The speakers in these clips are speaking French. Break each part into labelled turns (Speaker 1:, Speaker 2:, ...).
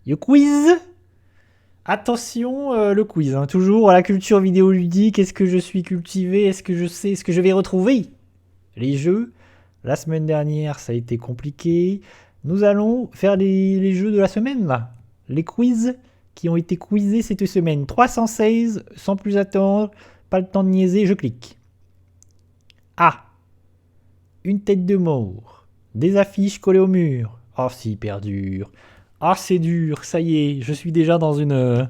Speaker 1: Le quiz. Attention, le quiz. Hein. Toujours à la culture vidéoludique. Est-ce que je suis cultivé? Est-ce que je sais? Est-ce que je vais retrouver les jeux? La semaine dernière, ça a été compliqué. Nous allons faire les jeux de la semaine, là. Les quiz qui ont été quizzés cette semaine. 316, sans plus attendre. Pas le temps de niaiser, je clique. Ah, une tête de mort. Des affiches collées au mur. Oh, c'est hyper dur. Ah, c'est dur, ça y est, je suis déjà dans une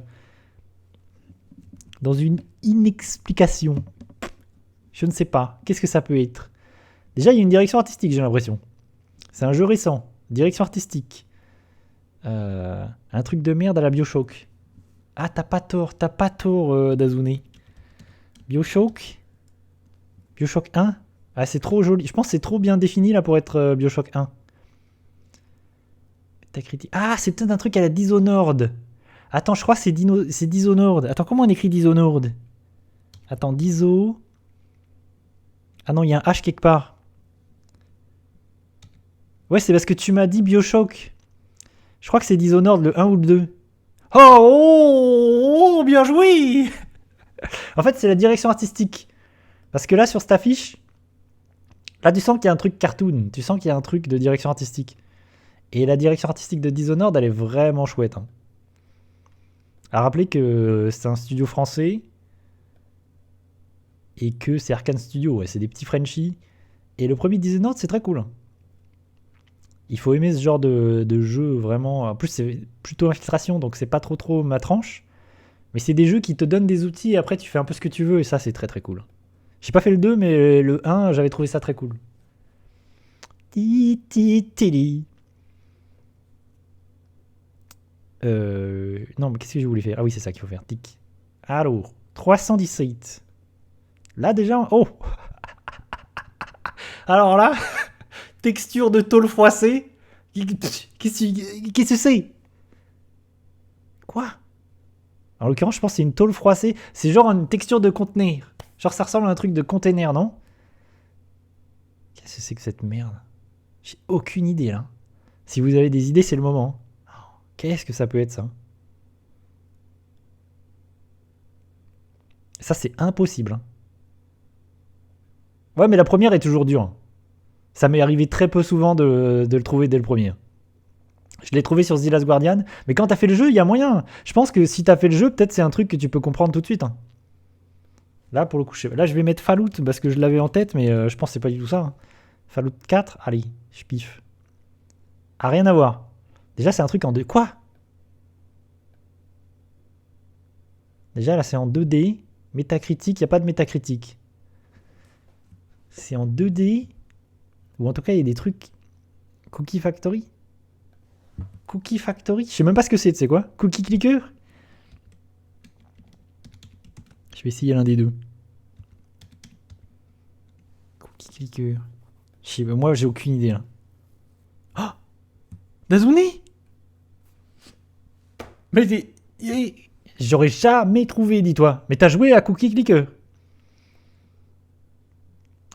Speaker 1: inexplication. Je ne sais pas, qu'est-ce que ça peut être? Déjà, il y a une direction artistique, j'ai l'impression. C'est un jeu récent, direction artistique. Un truc de merde à la Bioshock. Ah, t'as pas tort, Dazune. Bioshock Bioshock 1. Ah, c'est trop joli. Je pense que c'est trop bien défini là pour être Bioshock 1. Ah, c'est peut-être un truc à la Dishonored. Attends, je crois que c'est Dishonored. Attends, comment on écrit Dishonored? Attends, Diso. Ah non, il y a un H quelque part. Ouais, c'est parce que tu m'as dit Bioshock. Je crois que c'est Dishonored, le 1 ou le 2. Oh, bien joué. En fait, c'est la direction artistique. Parce que là, sur cette affiche, là, tu sens qu'il y a un truc cartoon. Tu sens qu'il y a un truc de direction artistique. Et la direction artistique de Dishonored, elle est vraiment chouette. Hein. À rappeler que c'est un studio français et que c'est Arkane Studio. Ouais, c'est des petits Frenchies. Et le premier Dishonored, c'est très cool. Hein. Il faut aimer ce genre de jeu vraiment. En plus, c'est plutôt infiltration, donc c'est pas trop ma tranche. Mais c'est des jeux qui te donnent des outils et après tu fais un peu ce que tu veux et ça, c'est très cool. J'ai pas fait le 2, mais le 1, j'avais trouvé ça très cool. Non, mais qu'est-ce que je voulais faire? Ah oui, c'est ça qu'il faut faire. Tic. Alors, 317. Là déjà. Oh. Alors là, texture de tôle froissée. Qu'est-ce que c'est? Quoi? En l'occurrence, je pense que c'est une tôle froissée. C'est genre une texture de conteneur. Genre ça ressemble à un truc de container, non? Qu'est-ce que c'est que cette merde? J'ai aucune idée là. Si vous avez des idées, c'est le moment. Qu'est-ce que ça peut être ça? Ça, c'est impossible. Hein. Ouais, mais la première est toujours dure. Hein. Ça m'est arrivé très peu souvent de le trouver dès le premier. Je l'ai trouvé sur The Last Guardian, mais quand t'as fait le jeu, il y a moyen. Je pense que si t'as fait le jeu, peut-être c'est un truc que tu peux comprendre tout de suite. Hein. Là, pour le coup, là, je vais mettre Fallout parce que je l'avais en tête, mais je pense que c'est pas du tout ça. Hein. Fallout 4, allez, je piffe. Ah, rien à voir. Déjà, c'est un truc en deux. Quoi? Déjà, là, c'est en 2D. Métacritique, il n'y a pas de métacritique. C'est en 2D. Ou en tout cas, il y a des trucs. Cookie Factory. Cookie Factory. Je sais même pas ce que c'est quoi. Cookie Clicker. Je vais essayer l'un des deux. Cookie Clicker. Moi, j'ai aucune idée là. Oh, Dazune. Mais j'aurais jamais trouvé, dis-toi. Mais t'as joué à Cookie Clicker.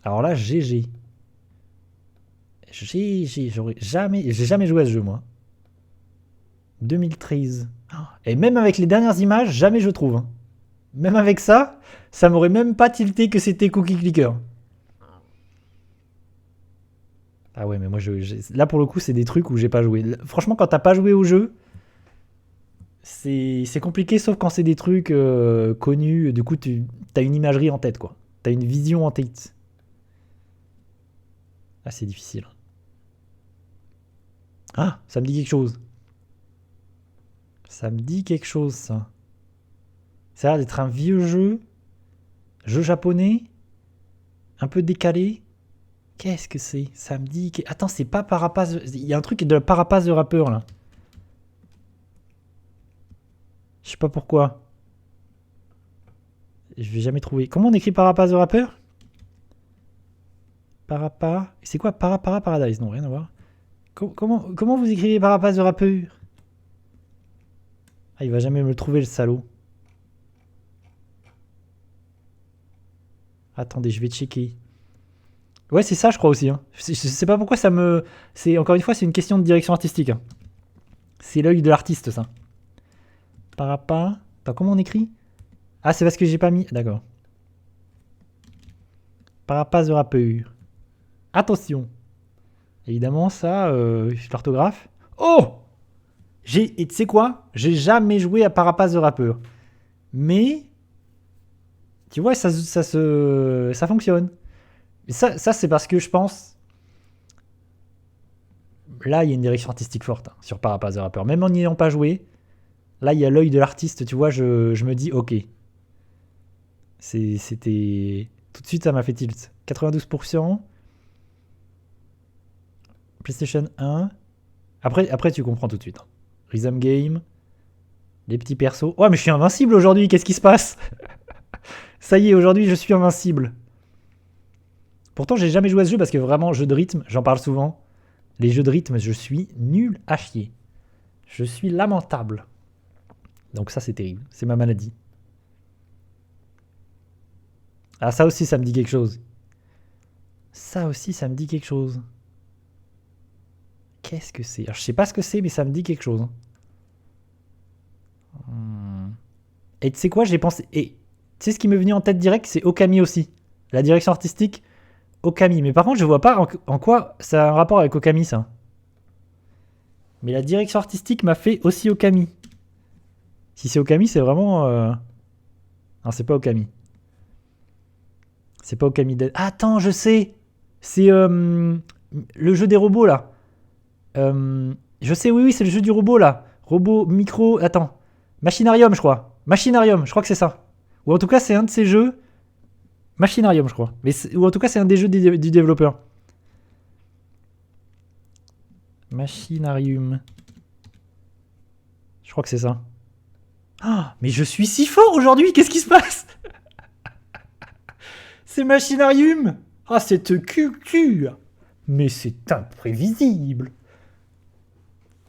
Speaker 1: Alors là, GG. J'ai jamais joué à ce jeu, moi. 2013. Et même avec les dernières images, jamais je trouve. Hein. Même avec ça, ça m'aurait même pas tilté que c'était Cookie Clicker. Ah ouais, mais moi, là pour le coup, c'est des trucs où j'ai pas joué. Franchement, quand t'as pas joué au jeu, c'est compliqué, sauf quand c'est des trucs connus. Du coup, t'as une imagerie en tête, quoi. T'as une vision en tête. Ah, c'est difficile. Ah, ça me dit quelque chose. Ça me dit quelque chose, ça. Ça a l'air d'être un vieux jeu japonais, un peu décalé. Qu'est-ce que c'est? Ça me dit... Attends, c'est pas Parapace... Il y a un truc de Parapace de rappeur, là. Je sais pas pourquoi. Je vais jamais trouver. Comment on écrit Parapace de rappeur? Parapa... C'est quoi Parapara Paradise? Non, rien à voir. Comment vous écrivez Parapace de rappeur? Ah, il va jamais me le trouver, le salaud. Attendez, je vais checker. Ouais, c'est ça, je crois aussi. Hein. Je sais pas pourquoi ça me... Encore une fois, c'est une question de direction artistique. Hein. C'est l'œil de l'artiste, ça. Parapa. Attends, comment on écrit? Ah, c'est parce que j'ai pas mis... D'accord. Parapa the Rapper. Attention. Évidemment, ça, l'orthographe. Oh! Et tu sais quoi? J'ai jamais joué à Parapa the Rapper. Mais... Tu vois, ça fonctionne. Ça c'est parce que je pense... Là, il y a une direction artistique forte sur Parapa the Rapper. Même en n'y ayant pas joué, là, il y a l'œil de l'artiste. Tu vois, je me dis, ok. C'était... Tout de suite, ça m'a fait tilt. 92%. PlayStation 1. Après, tu comprends tout de suite. Rhythm Game. Les petits persos. Oh, mais je suis invincible aujourd'hui. Qu'est-ce qui se passe? Ça y est, aujourd'hui, je suis invincible. Pourtant, j'ai jamais joué à ce jeu parce que vraiment, jeu de rythme, j'en parle souvent. Les jeux de rythme, je suis nul à chier. Je suis lamentable. Donc ça, c'est terrible. C'est ma maladie. Ah, ça aussi, ça me dit quelque chose. Ça aussi, ça me dit quelque chose. Qu'est-ce que c'est? Alors, je sais pas ce que c'est, mais ça me dit quelque chose. Et tu sais quoi, j'ai pensé... Et tu sais ce qui m'est venu en tête direct, c'est Okami aussi. La direction artistique, Okami. Mais par contre, je vois pas en quoi ça a un rapport avec Okami, ça. Mais la direction artistique m'a fait aussi Okami. Si c'est Okami, c'est vraiment... Non, c'est pas Okami. C'est pas Okami Dead. Ah, attends, je sais. C'est le jeu des robots, là. Je sais, oui, c'est le jeu du robot, là. Robot, micro... Attends. Machinarium, je crois. Machinarium, je crois que c'est ça. Ou en tout cas, c'est un de ces jeux... Machinarium, je crois. Ou en tout cas, c'est un des jeux du développeur. Machinarium. Je crois que c'est ça. Ah, mais je suis si fort aujourd'hui, qu'est-ce qui se passe? C'est Machinarium. Ah, cette culture. Mais c'est imprévisible.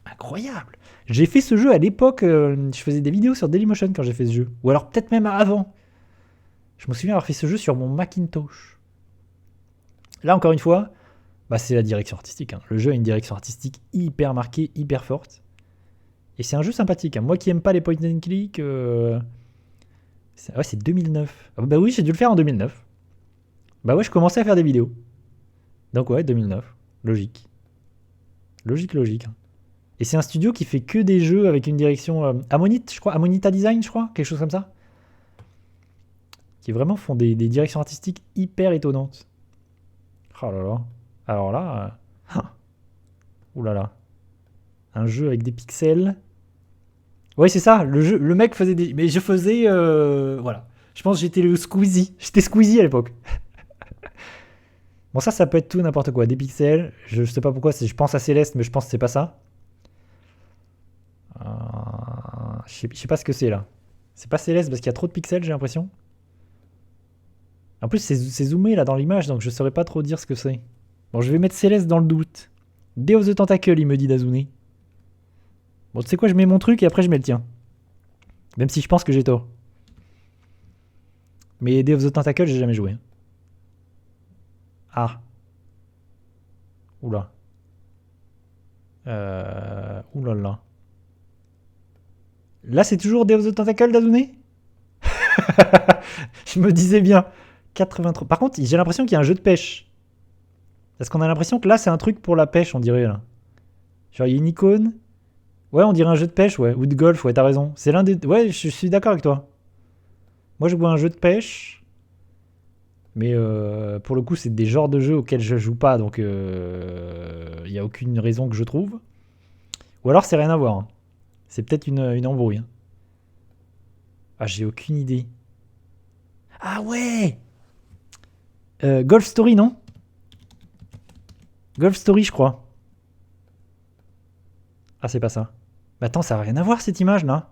Speaker 1: Incroyable. J'ai fait ce jeu à l'époque, je faisais des vidéos sur Dailymotion quand j'ai fait ce jeu. Ou alors peut-être même avant. Je me souviens avoir fait ce jeu sur mon Macintosh. Là, encore une fois, bah, c'est la direction artistique. Hein. Le jeu a une direction artistique hyper marquée, hyper forte. Et c'est un jeu sympathique. Hein. Moi qui aime pas les point and click... Ouais, c'est 2009. Ah, bah oui, j'ai dû le faire en 2009. Bah ouais, je commençais à faire des vidéos. Donc ouais, 2009. Logique. Logique. Hein. Et c'est un studio qui fait que des jeux avec une direction... Ammonite, je crois. Ammonita Design, je crois. Quelque chose comme ça. Qui vraiment font des directions artistiques hyper étonnantes. Oh là là. Alors là... Ouh là là. Un jeu avec des pixels. Ouais, c'est ça. Le mec faisait des... Mais je faisais... Voilà. Je pense que j'étais le Squeezie. J'étais Squeezie à l'époque. Bon, ça peut être tout n'importe quoi. Des pixels. Je sais pas pourquoi. Je pense à Céleste, mais je pense que c'est pas ça. Je sais pas ce que c'est là. C'est pas Céleste parce qu'il y a trop de pixels, j'ai l'impression. En plus, c'est zoomé là dans l'image, donc je saurais pas trop dire ce que c'est. Bon, je vais mettre Céleste dans le doute. Day of the Tentacle, il me dit Dazune. Bon, tu sais quoi, je mets mon truc et après je mets le tien. Même si je pense que j'ai tort. Mais Day of the Tentacle, j'ai jamais joué. Ah. Oula. Oulala. Là, c'est toujours Day of the Tentacle, Dazune. Je me disais bien. 83. Par contre, j'ai l'impression qu'il y a un jeu de pêche. Parce qu'on a l'impression que là, c'est un truc pour la pêche, on dirait. Là. Genre, il y a une icône. Ouais, on dirait un jeu de pêche, ouais. Ou de golf, ouais, t'as raison. C'est l'un des... Ouais, je suis d'accord avec toi. Moi, je vois un jeu de pêche. Mais pour le coup, c'est des genres de jeux auxquels je joue pas. Donc, il n'y a aucune raison que je trouve. Ou alors, c'est rien à voir. Hein. C'est peut-être une embrouille. Hein. Ah, j'ai aucune idée. Ah ouais! Golf Story, non? Golf Story, je crois. Ah, c'est pas ça. Mais attends, ça n'a rien à voir cette image là.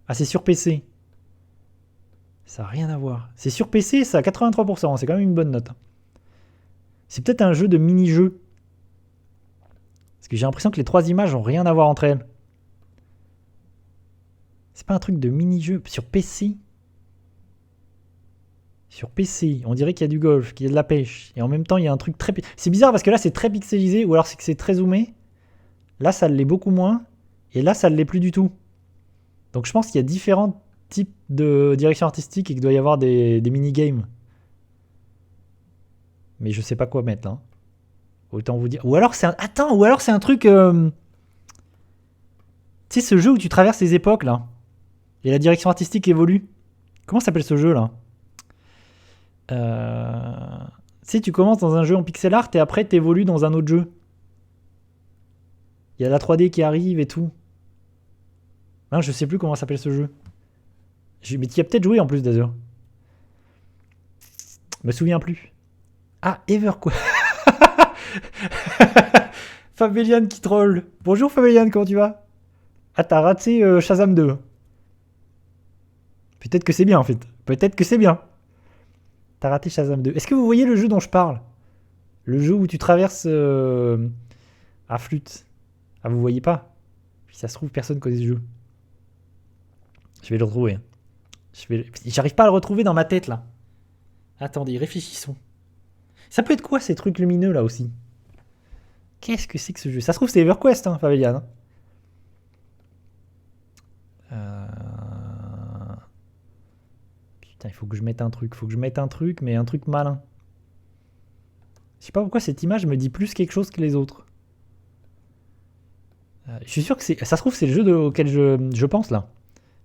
Speaker 1: Ah, c'est sur PC. Ça n'a rien à voir. C'est sur PC, ça a 83%. C'est quand même une bonne note. C'est peut-être un jeu de mini-jeu. Parce que j'ai l'impression que les trois images n'ont rien à voir entre elles. C'est pas un truc de mini-jeu sur PC? Sur PC, on dirait qu'il y a du golf, qu'il y a de la pêche. Et en même temps, il y a un truc très... C'est bizarre parce que là, c'est très pixelisé, ou alors c'est que c'est très zoomé. Là, ça l'est beaucoup moins. Et là, ça ne l'est plus du tout. Donc je pense qu'il y a différents types de direction artistique et qu'il doit y avoir des mini-games. Mais je sais pas quoi mettre là. Autant vous dire. Ou alors c'est un. Attends, ou alors c'est un truc. Tu sais, ce jeu où tu traverses les époques là. Et la direction artistique évolue. Comment s'appelle ce jeu là? Tu sais, tu commences dans un jeu en pixel art et après t'évolues dans un autre jeu. Il y a la 3D qui arrive et tout. Non, je sais plus comment s'appelle ce jeu. Mais tu y as peut-être joué en plus d'ailleurs. Je me souviens plus. Ah, EverQuest. Fabéliane qui troll. Bonjour Fabéliane, comment tu vas? Ah, t'as raté Shazam 2. Peut-être que c'est bien en fait. Peut-être que c'est bien. T'as raté Shazam 2. Est-ce que vous voyez le jeu dont je parle? Le jeu où tu traverses à flûte. Ah, vous voyez pas? Puis ça se trouve, personne connaît ce jeu. Je vais le retrouver. J'arrive pas à le retrouver dans ma tête là. Attendez, réfléchissons. Ça peut être quoi ces trucs lumineux là aussi? Qu'est-ce que c'est que ce jeu? Ça se trouve c'est EverQuest, hein, Fabéliane. Putain, il faut que je mette un truc. Mais un truc malin. Je sais pas pourquoi cette image me dit plus quelque chose que les autres. Je suis sûr que c'est. Ça se trouve c'est le jeu auquel je pense là.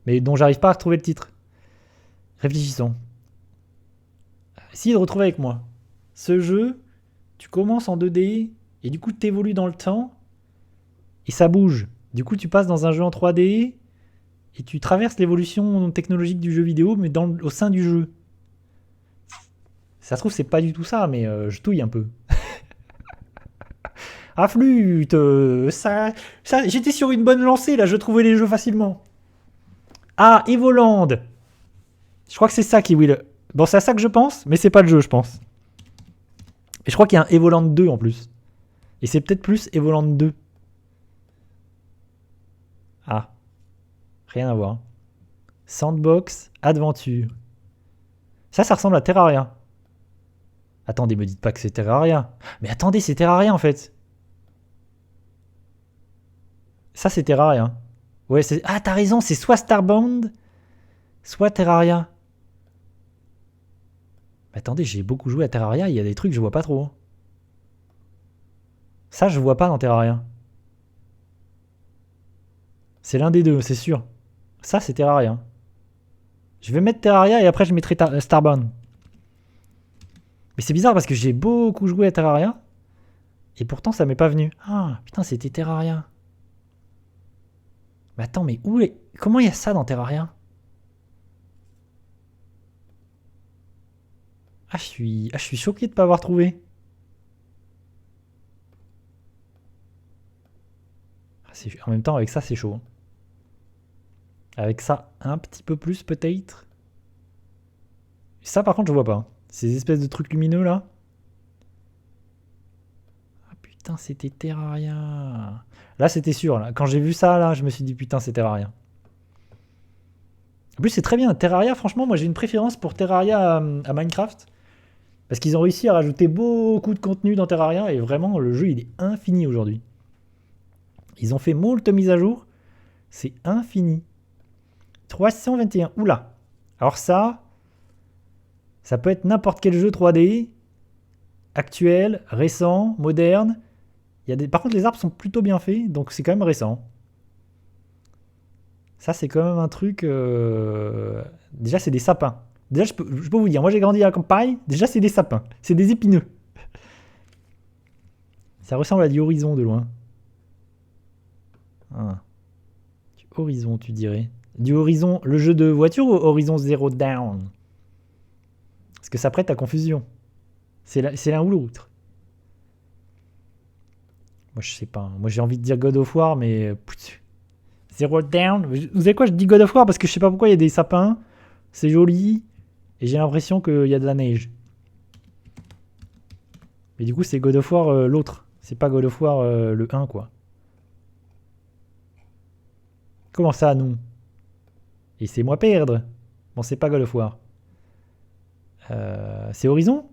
Speaker 1: Mais dont j'arrive pas à retrouver le titre. Réfléchissons. Essayez de retrouver avec moi. Ce jeu, tu commences en 2D et du coup tu évolues dans le temps et ça bouge. Du coup tu passes dans un jeu en 3D et tu traverses l'évolution technologique du jeu vidéo mais au sein du jeu. Ça se trouve c'est pas du tout ça mais je touille un peu. Ah flûte, ça, j'étais sur une bonne lancée là, je trouvais les jeux facilement. Ah, Evoland. Je crois que c'est ça qui will. Bon, c'est à ça que je pense, mais c'est pas le jeu, je pense. Et je crois qu'il y a un Evoland 2 en plus. Et c'est peut-être plus Evoland 2. Ah. Rien à voir. Sandbox, Adventure. Ça ressemble à Terraria. Attendez, me dites pas que c'est Terraria. Mais attendez, c'est Terraria en fait. Ça, c'est Terraria. Ouais, c'est. Ah, t'as raison, c'est soit Starbound, soit Terraria. Mais attendez, j'ai beaucoup joué à Terraria, il y a des trucs que je vois pas trop. Ça, je vois pas dans Terraria. C'est l'un des deux, c'est sûr. Ça, c'est Terraria. Je vais mettre Terraria et après je mettrai Starbound. Mais c'est bizarre parce que j'ai beaucoup joué à Terraria. Et pourtant, ça m'est pas venu. Ah, putain, c'était Terraria. Mais attends, mais où est. Comment il y a ça dans Terraria? Ah, je suis choqué de pas avoir trouvé. En même temps, avec ça, c'est chaud. Avec ça, un petit peu plus peut-être. Ça, par contre, je vois pas. Ces espèces de trucs lumineux là. Ah putain, c'était Terraria. Là, c'était sûr. Là. Quand j'ai vu ça, là, je me suis dit putain, c'est Terraria. En plus, c'est très bien. Terraria, franchement, moi j'ai une préférence pour Terraria à Minecraft. Parce qu'ils ont réussi à rajouter beaucoup de contenu dans Terraria et vraiment, le jeu il est infini aujourd'hui. Ils ont fait moult mises à jour. C'est infini. 321. Oula. Alors ça peut être n'importe quel jeu 3D. Actuel, récent, moderne. Par contre, les arbres sont plutôt bien faits, donc c'est quand même récent. Ça, c'est quand même un truc. Déjà, c'est des sapins. Déjà, je peux vous dire, moi j'ai grandi à la campagne. Déjà, c'est des sapins. C'est des épineux. Ça ressemble à du Horizon de loin. Ah. Du Horizon, tu dirais. Du Horizon, le jeu de voiture ou Horizon Zero Dawn? Parce que ça prête à confusion. C'est l'un ou l'autre. Moi, je sais pas. Moi, j'ai envie de dire God of War, mais. Zero Down. Vous savez quoi, je dis God of War parce que je sais pas pourquoi il y a des sapins. C'est joli. Et j'ai l'impression qu'il y a de la neige. Mais du coup, c'est God of War l'autre. C'est pas God of War le 1, quoi. Comment ça, non? Laissez-moi perdre. Bon, c'est pas God of War. C'est Horizon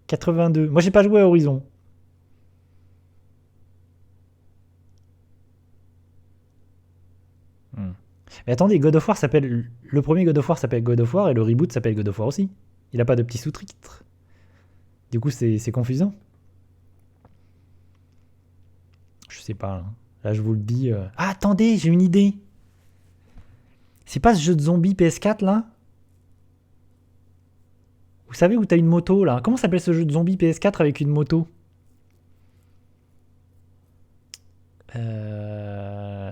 Speaker 1: 82. Moi, j'ai pas joué à Horizon. Mais attendez, God of War s'appelle... Le premier God of War s'appelle God of War et le reboot s'appelle God of War aussi. Il a pas de petit sous-titre. Du coup, c'est confusant. Je sais pas. Là, je vous le dis. Ah, attendez, j'ai une idée. C'est pas ce jeu de zombies PS4 là? Vous savez où t'as une moto là? Comment s'appelle ce jeu de zombies PS4 avec une moto?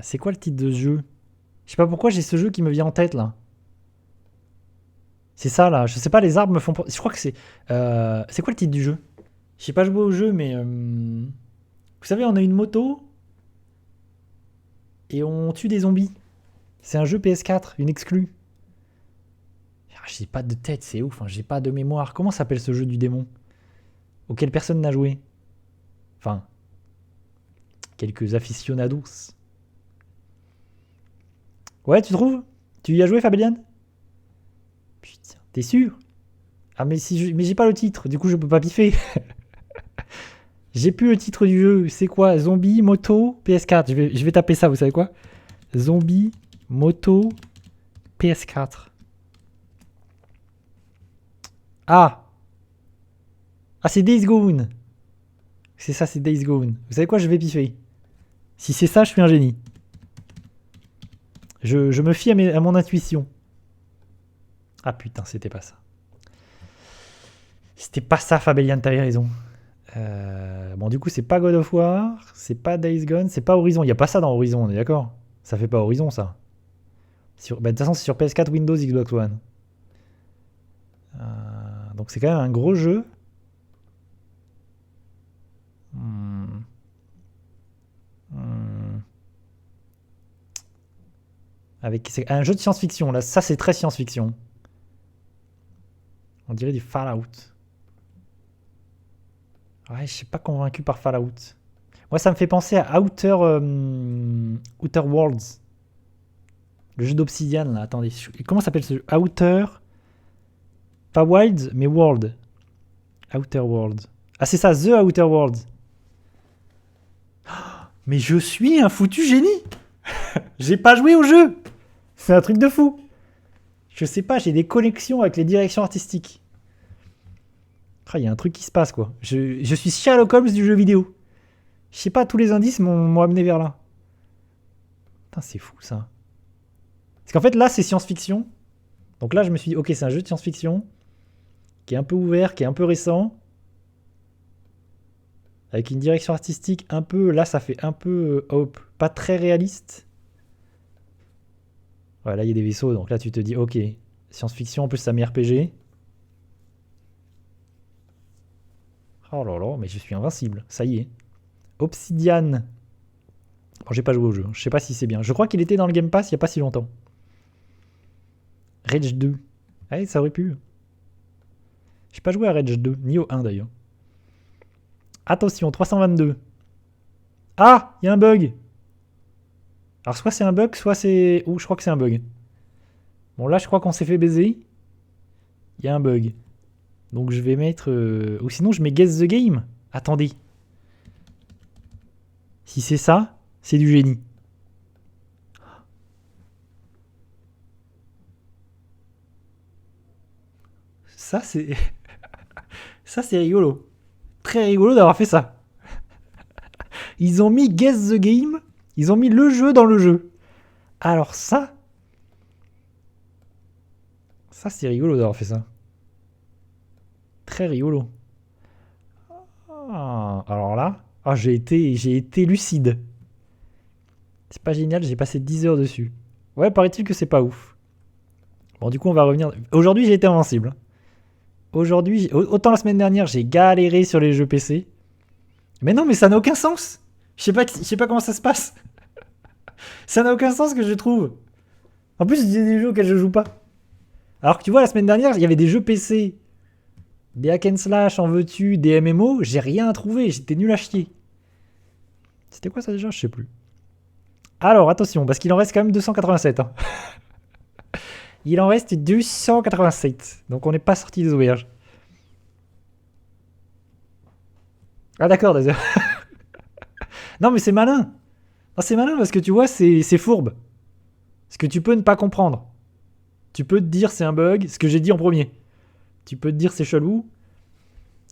Speaker 1: C'est quoi le titre de ce jeu? Je sais pas pourquoi j'ai ce jeu qui me vient en tête là. C'est ça là. Je sais pas, les arbres me font. Je crois que c'est. C'est quoi le titre du jeu? Je sais pas jouer au jeu, mais. Vous savez, on a une moto et on tue des zombies. C'est un jeu PS4, une exclue. J'ai pas de tête, c'est ouf, hein, j'ai pas de mémoire. Comment s'appelle ce jeu du démon auquel personne n'a joué? Enfin, quelques aficionados. Ouais, tu trouves? Tu y as joué, Fabian? Putain, t'es sûr? Ah, mais j'ai pas le titre, du coup je peux pas piffer. J'ai plus le titre du jeu. C'est quoi? Zombie, moto, PS4. Je vais taper ça, vous savez quoi? Zombie, moto, PS4. Ah! Ah, c'est Days Gone. C'est ça, c'est Days Gone. Vous savez quoi? Je vais piffer. Si c'est ça, je suis un génie. Je me fie à mon intuition. Ah putain, c'était pas ça. C'était pas ça, Fabellian, t'avais raison. Bon, du coup, c'est pas God of War, c'est pas Days Gone, c'est pas Horizon. Il y a pas ça dans Horizon, on est d'accord? Ça fait pas Horizon, ça. De toute façon, c'est sur PS4, Windows, Xbox One. Donc, c'est quand même un gros jeu. C'est un jeu de science-fiction. Là, ça, c'est très science-fiction. On dirait du Fallout. Ouais, je suis pas convaincu par Fallout. Moi, ça me fait penser à Outer Worlds. Le jeu d'Obsidian, là. Attendez. Comment s'appelle ce jeu? Outer. Pas Wilds, mais World. Outer Worlds. Ah, c'est ça, The Outer Worlds. Mais je suis un foutu génie. J'ai pas joué au jeu. C'est un truc de fou. Je sais pas, j'ai des connexions avec les directions artistiques. Il y a un truc qui se passe, quoi. Je suis Sherlock Holmes du jeu vidéo. Je sais pas, tous les indices m'ont amené vers là. Putain, c'est fou, ça. Parce qu'en fait, là, c'est science-fiction. Donc là, je me suis dit, ok, c'est un jeu de science-fiction qui est un peu ouvert, qui est un peu récent. Avec une direction artistique un peu... Là, ça fait un peu... pas très réaliste. Ouais, là, il y a des vaisseaux. Donc là, tu te dis, ok, science-fiction, en plus, ça met RPG. Oh là là, mais je suis invincible. Ça y est. Obsidian. Bon, j'ai pas joué au jeu. Je sais pas si c'est bien. Je crois qu'il était dans le Game Pass il y a pas si longtemps. Rage 2. Ouais, ça aurait pu. J'ai pas joué à Rage 2, ni au 1 d'ailleurs. Attention, 322. Ah, il y a un bug. Alors soit c'est un bug, soit c'est... Ouh, je crois que c'est un bug. Bon, là, je crois qu'on s'est fait baiser. Il y a un bug. Donc je vais mettre... Ou sinon, je mets Guess the Game. Attendez. Si c'est ça, c'est du génie. Ça, c'est... ça, c'est rigolo. Très rigolo d'avoir fait ça. Ils ont mis Guess the Game. Ils ont mis le jeu dans le jeu. Alors ça... Ça, c'est rigolo d'avoir fait ça. Très rigolo. Ah, alors là... Ah, j'ai été lucide. C'est pas génial, j'ai passé 10 heures dessus. Ouais, paraît-il que c'est pas ouf. Bon, du coup, on va revenir... Aujourd'hui, j'ai été invincible. Aujourd'hui, autant la semaine dernière, j'ai galéré sur les jeux PC. Mais non, mais ça n'a aucun sens. Je sais pas comment ça se passe. Ça n'a aucun sens que je trouve. En plus, il y a des jeux auxquels je joue pas. Alors que tu vois, la semaine dernière, il y avait des jeux PC. Des hack and slash, en veux-tu, des MMO. J'ai rien trouvé, j'étais nul à chier. C'était quoi ça déjà? Je sais plus. Alors, attention, parce qu'il en reste quand même 287. Hein. Il en reste 287. Donc on n'est pas sorti des auberges. Ah d'accord, désolé. Non mais c'est malin. Non, c'est malin parce que tu vois, c'est fourbe. Ce que tu peux ne pas comprendre. Tu peux te dire c'est un bug, ce que j'ai dit en premier. Tu peux te dire c'est chelou.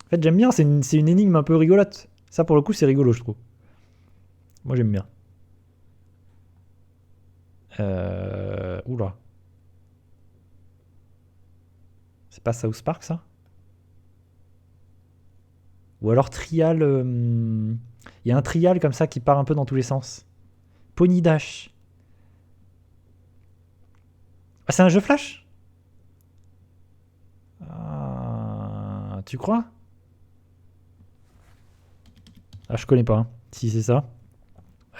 Speaker 1: En fait, j'aime bien, c'est une énigme un peu rigolote. Ça, pour le coup, c'est rigolo, je trouve. Moi, j'aime bien. Oula. C'est pas South Park, ça? Ou alors Trial... Il y a un Trial comme ça qui part un peu dans tous les sens. Pony Dash. Ah, c'est un jeu Flash? Ah, tu crois? Ah, je connais pas, hein, si c'est ça.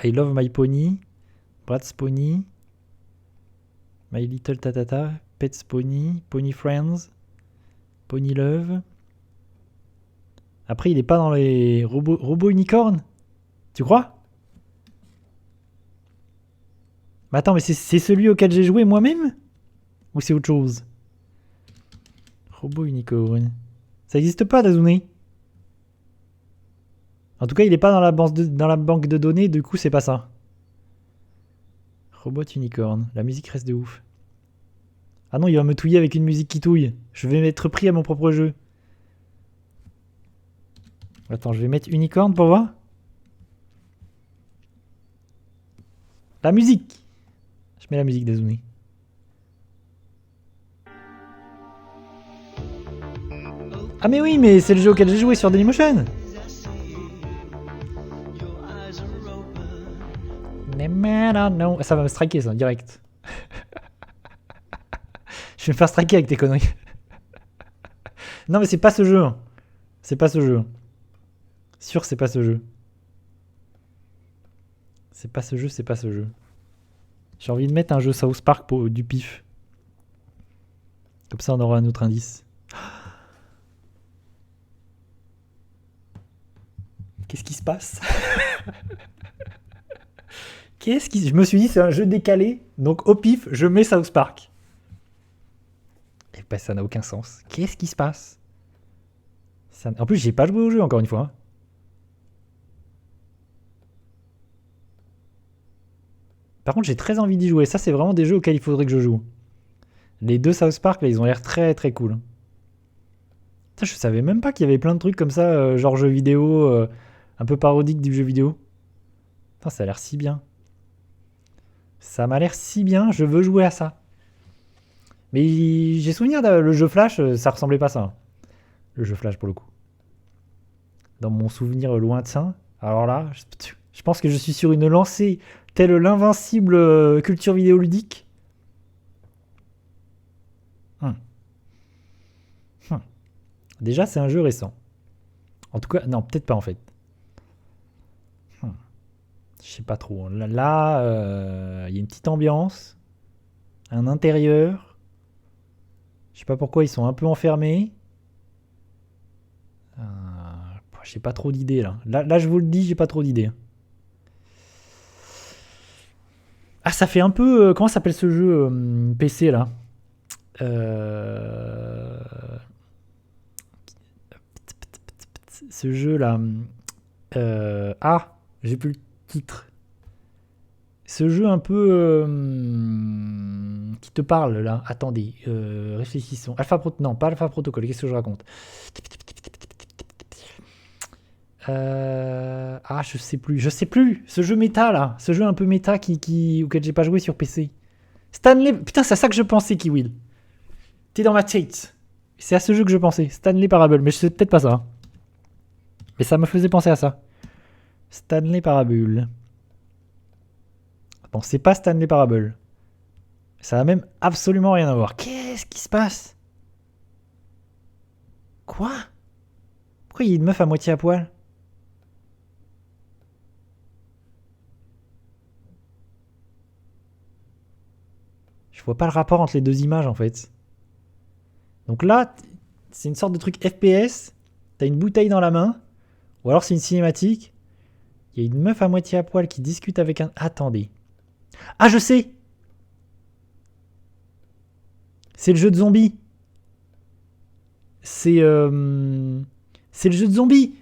Speaker 1: I Love My Pony. Brad's Pony. My Little Tatata. Pets Pony. Pony Friends. Pony Love. Après, il est pas dans les robots unicornes? Tu crois? Mais attends, mais c'est celui auquel j'ai joué moi-même? Ou c'est autre chose? Robot unicorn. Ça existe pas, Dazune? En tout cas, il est pas dans la banque de données, du coup, c'est pas ça. Robot unicorn. La musique reste de ouf. Ah non, il va me touiller avec une musique qui touille. Je vais m'être pris à mon propre jeu. Attends, je vais mettre unicorn pour voir. La musique. Je mets la musique d'Azune. Ah mais oui, mais c'est le jeu auquel j'ai joué sur Dailymotion. Ça va me striker ça, direct. Je vais me faire striker avec tes conneries. Non mais c'est pas ce jeu. C'est pas ce jeu. Sûr c'est pas ce jeu. C'est pas ce jeu, c'est pas ce jeu. J'ai envie de mettre un jeu South Park pour du pif. Comme ça on aura un autre indice. Qu'est-ce qui se passe? Je me suis dit c'est un jeu décalé, donc au pif je mets South Park. Et bah ça n'a aucun sens. Qu'est-ce qui se passe? En plus j'ai pas joué au jeu encore une fois. Par contre j'ai très envie d'y jouer. Ça c'est vraiment des jeux auxquels il faudrait que je joue. Les deux South Park là ils ont l'air très très cool. Putain, je savais même pas qu'il y avait plein de trucs comme ça, genre jeux vidéo, un peu parodique du jeu vidéo. Putain, ça a l'air si bien. Ça m'a l'air si bien, je veux jouer à ça. Mais j'ai souvenir le jeu Flash, ça ressemblait pas à ça. Le jeu Flash pour le coup. Dans mon souvenir lointain. Alors là, je pense que je suis sur une lancée telle l'invincible culture vidéoludique. Déjà, c'est un jeu récent. En tout cas, non, peut-être pas en fait. Je sais pas trop. Là, y a une petite ambiance. Un intérieur. Je sais pas pourquoi ils sont un peu enfermés. J'ai pas trop d'idées là. Là, je vous le dis, j'ai pas trop d'idées. Ah, ça fait un peu... comment s'appelle ce jeu PC là? Ce jeu là... j'ai plus le titre. Ce jeu un peu... qui te parle là. Attendez, réfléchissons. Non, pas Alpha Protocol, qu'est-ce que je raconte? Je sais plus. Ce jeu méta là. Ce jeu un peu méta auquel j'ai pas joué sur PC. Stanley... Putain, c'est à ça que je pensais, Kiwill. T'es dans ma tête. C'est à ce jeu que je pensais. Stanley Parable. Mais c'est peut-être pas ça. Mais ça me faisait penser à ça. Stanley Parable. Bon, c'est pas Stanley Parable. Ça a même absolument rien à voir. Qu'est-ce qui se passe? Quoi? Pourquoi il y a une meuf à moitié à poil? Je vois pas le rapport entre les deux images en fait. Donc là, c'est une sorte de truc FPS. T'as une bouteille dans la main. Ou alors c'est une cinématique. Il y a une meuf à moitié à poil qui discute avec un... Attendez. Ah, je sais! C'est le jeu de zombies. C'est le jeu de zombies.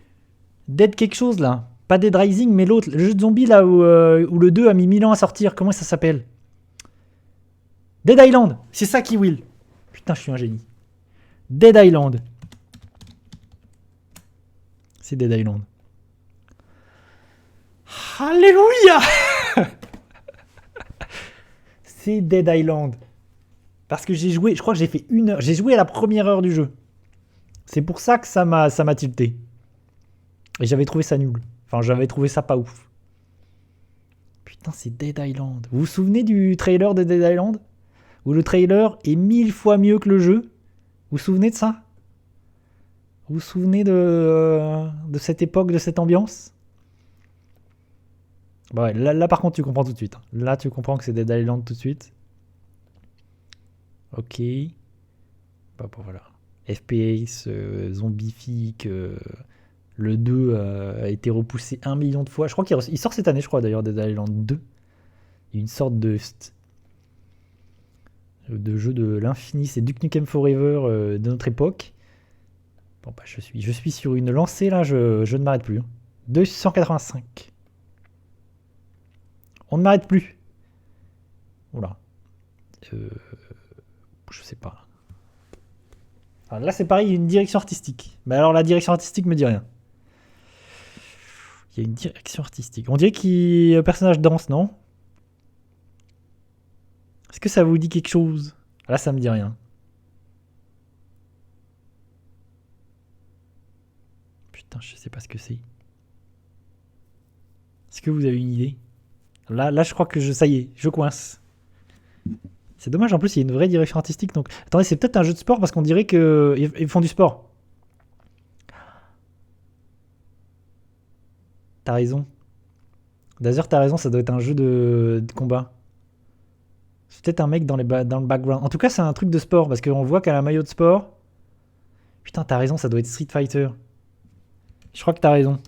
Speaker 1: Dead quelque chose là. Pas Dead Rising, mais l'autre. Le jeu de zombies là où le 2 a mis 1000 ans à sortir. Comment ça s'appelle? Dead Island. C'est ça qui will. Putain, je suis un génie. Dead Island. C'est Dead Island. Alléluia. C'est Dead Island. Parce que j'ai joué, je crois que j'ai fait 1 heure. J'ai joué à la première heure du jeu. C'est pour ça que ça m'a tilté. Et j'avais trouvé ça nul. Enfin, j'avais trouvé ça pas ouf. Putain, c'est Dead Island. Vous vous souvenez du trailer de Dead Island? Où le trailer est 1000 fois mieux que le jeu? Vous vous souvenez de ça? Vous vous souvenez de cette époque, de cette ambiance? Bah ouais, là par contre tu comprends tout de suite. Là tu comprends que c'est Dead Island tout de suite. Ok. Bah bon, voilà. FPS, zombifique. Le 2 a été repoussé 1 million de fois. Je crois qu'il sort cette année, je crois d'ailleurs, Dead Island 2. Il y a une sorte de jeu de l'infini. C'est Duke Nukem Forever de notre époque. Bon bah je suis sur une lancée là, je ne m'arrête plus. 285. On ne m'arrête plus. Oula. Je sais pas. Alors là c'est pareil, il y a une direction artistique. Mais alors la direction artistique me dit rien. Il y a une direction artistique. On dirait que le personnage danse, non? Est-ce que ça vous dit quelque chose? Là ça me dit rien. Putain, je sais pas ce que c'est. Est-ce que vous avez une idée? Là je crois que ça y est, je coince. C'est dommage, en plus il y a une vraie direction artistique. Donc, attendez, c'est peut-être un jeu de sport parce qu'on dirait qu'ils font du sport. T'as raison. D'ailleurs, t'as raison, ça doit être un jeu de combat. C'est peut-être un mec dans le background. En tout cas, c'est un truc de sport parce qu'on voit qu'elle a un maillot de sport. Putain, t'as raison, ça doit être Street Fighter. Je crois que t'as raison.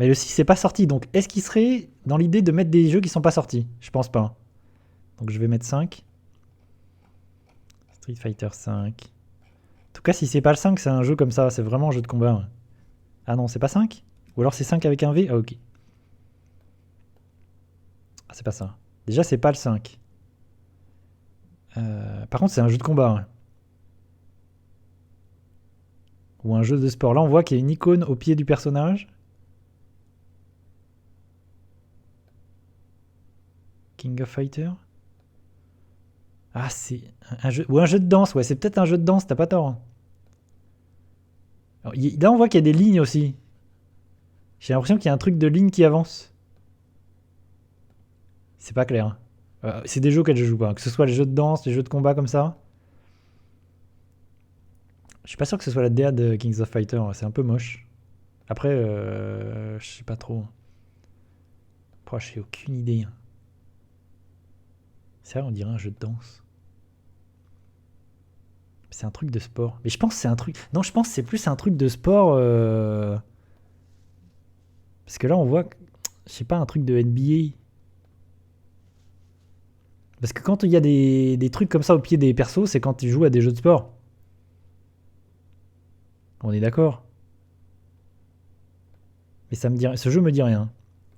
Speaker 1: Mais le 6 c'est pas sorti, donc est-ce qu'il serait dans l'idée de mettre des jeux qui sont pas sortis? Je pense pas. Donc je vais mettre 5. Street Fighter 5. En tout cas, si c'est pas le 5, c'est un jeu comme ça, c'est vraiment un jeu de combat. Ah non, c'est pas 5? Ou alors c'est 5 avec un V? Ah ok. Ah, c'est pas ça. Déjà, c'est pas le 5. Par contre, c'est un jeu de combat. Ou un jeu de sport. Là, on voit qu'il y a une icône au pied du personnage. King of Fighter. Ah, c'est un jeu. Ou un jeu de danse, ouais, c'est peut-être un jeu de danse, t'as pas tort. Alors, là, on voit qu'il y a des lignes aussi. J'ai l'impression qu'il y a un truc de ligne qui avance. C'est pas clair. C'est des jeux auxquels je joue pas. Que ce soit les jeux de danse, les jeux de combat comme ça. Je suis pas sûr que ce soit la DA de Kings of Fighter. C'est un peu moche. Après, je sais pas trop. Oh, j'ai aucune idée. C'est vrai, on dirait un jeu de danse. C'est un truc de sport. Mais je pense que c'est un truc. Non, je pense que c'est plus un truc de sport. Parce que là, on voit. Je sais pas, un truc de NBA. Parce que quand il y a des trucs comme ça au pied des persos, c'est quand tu joues à des jeux de sport. On est d'accord. Mais ça me dit, ce jeu me dit rien.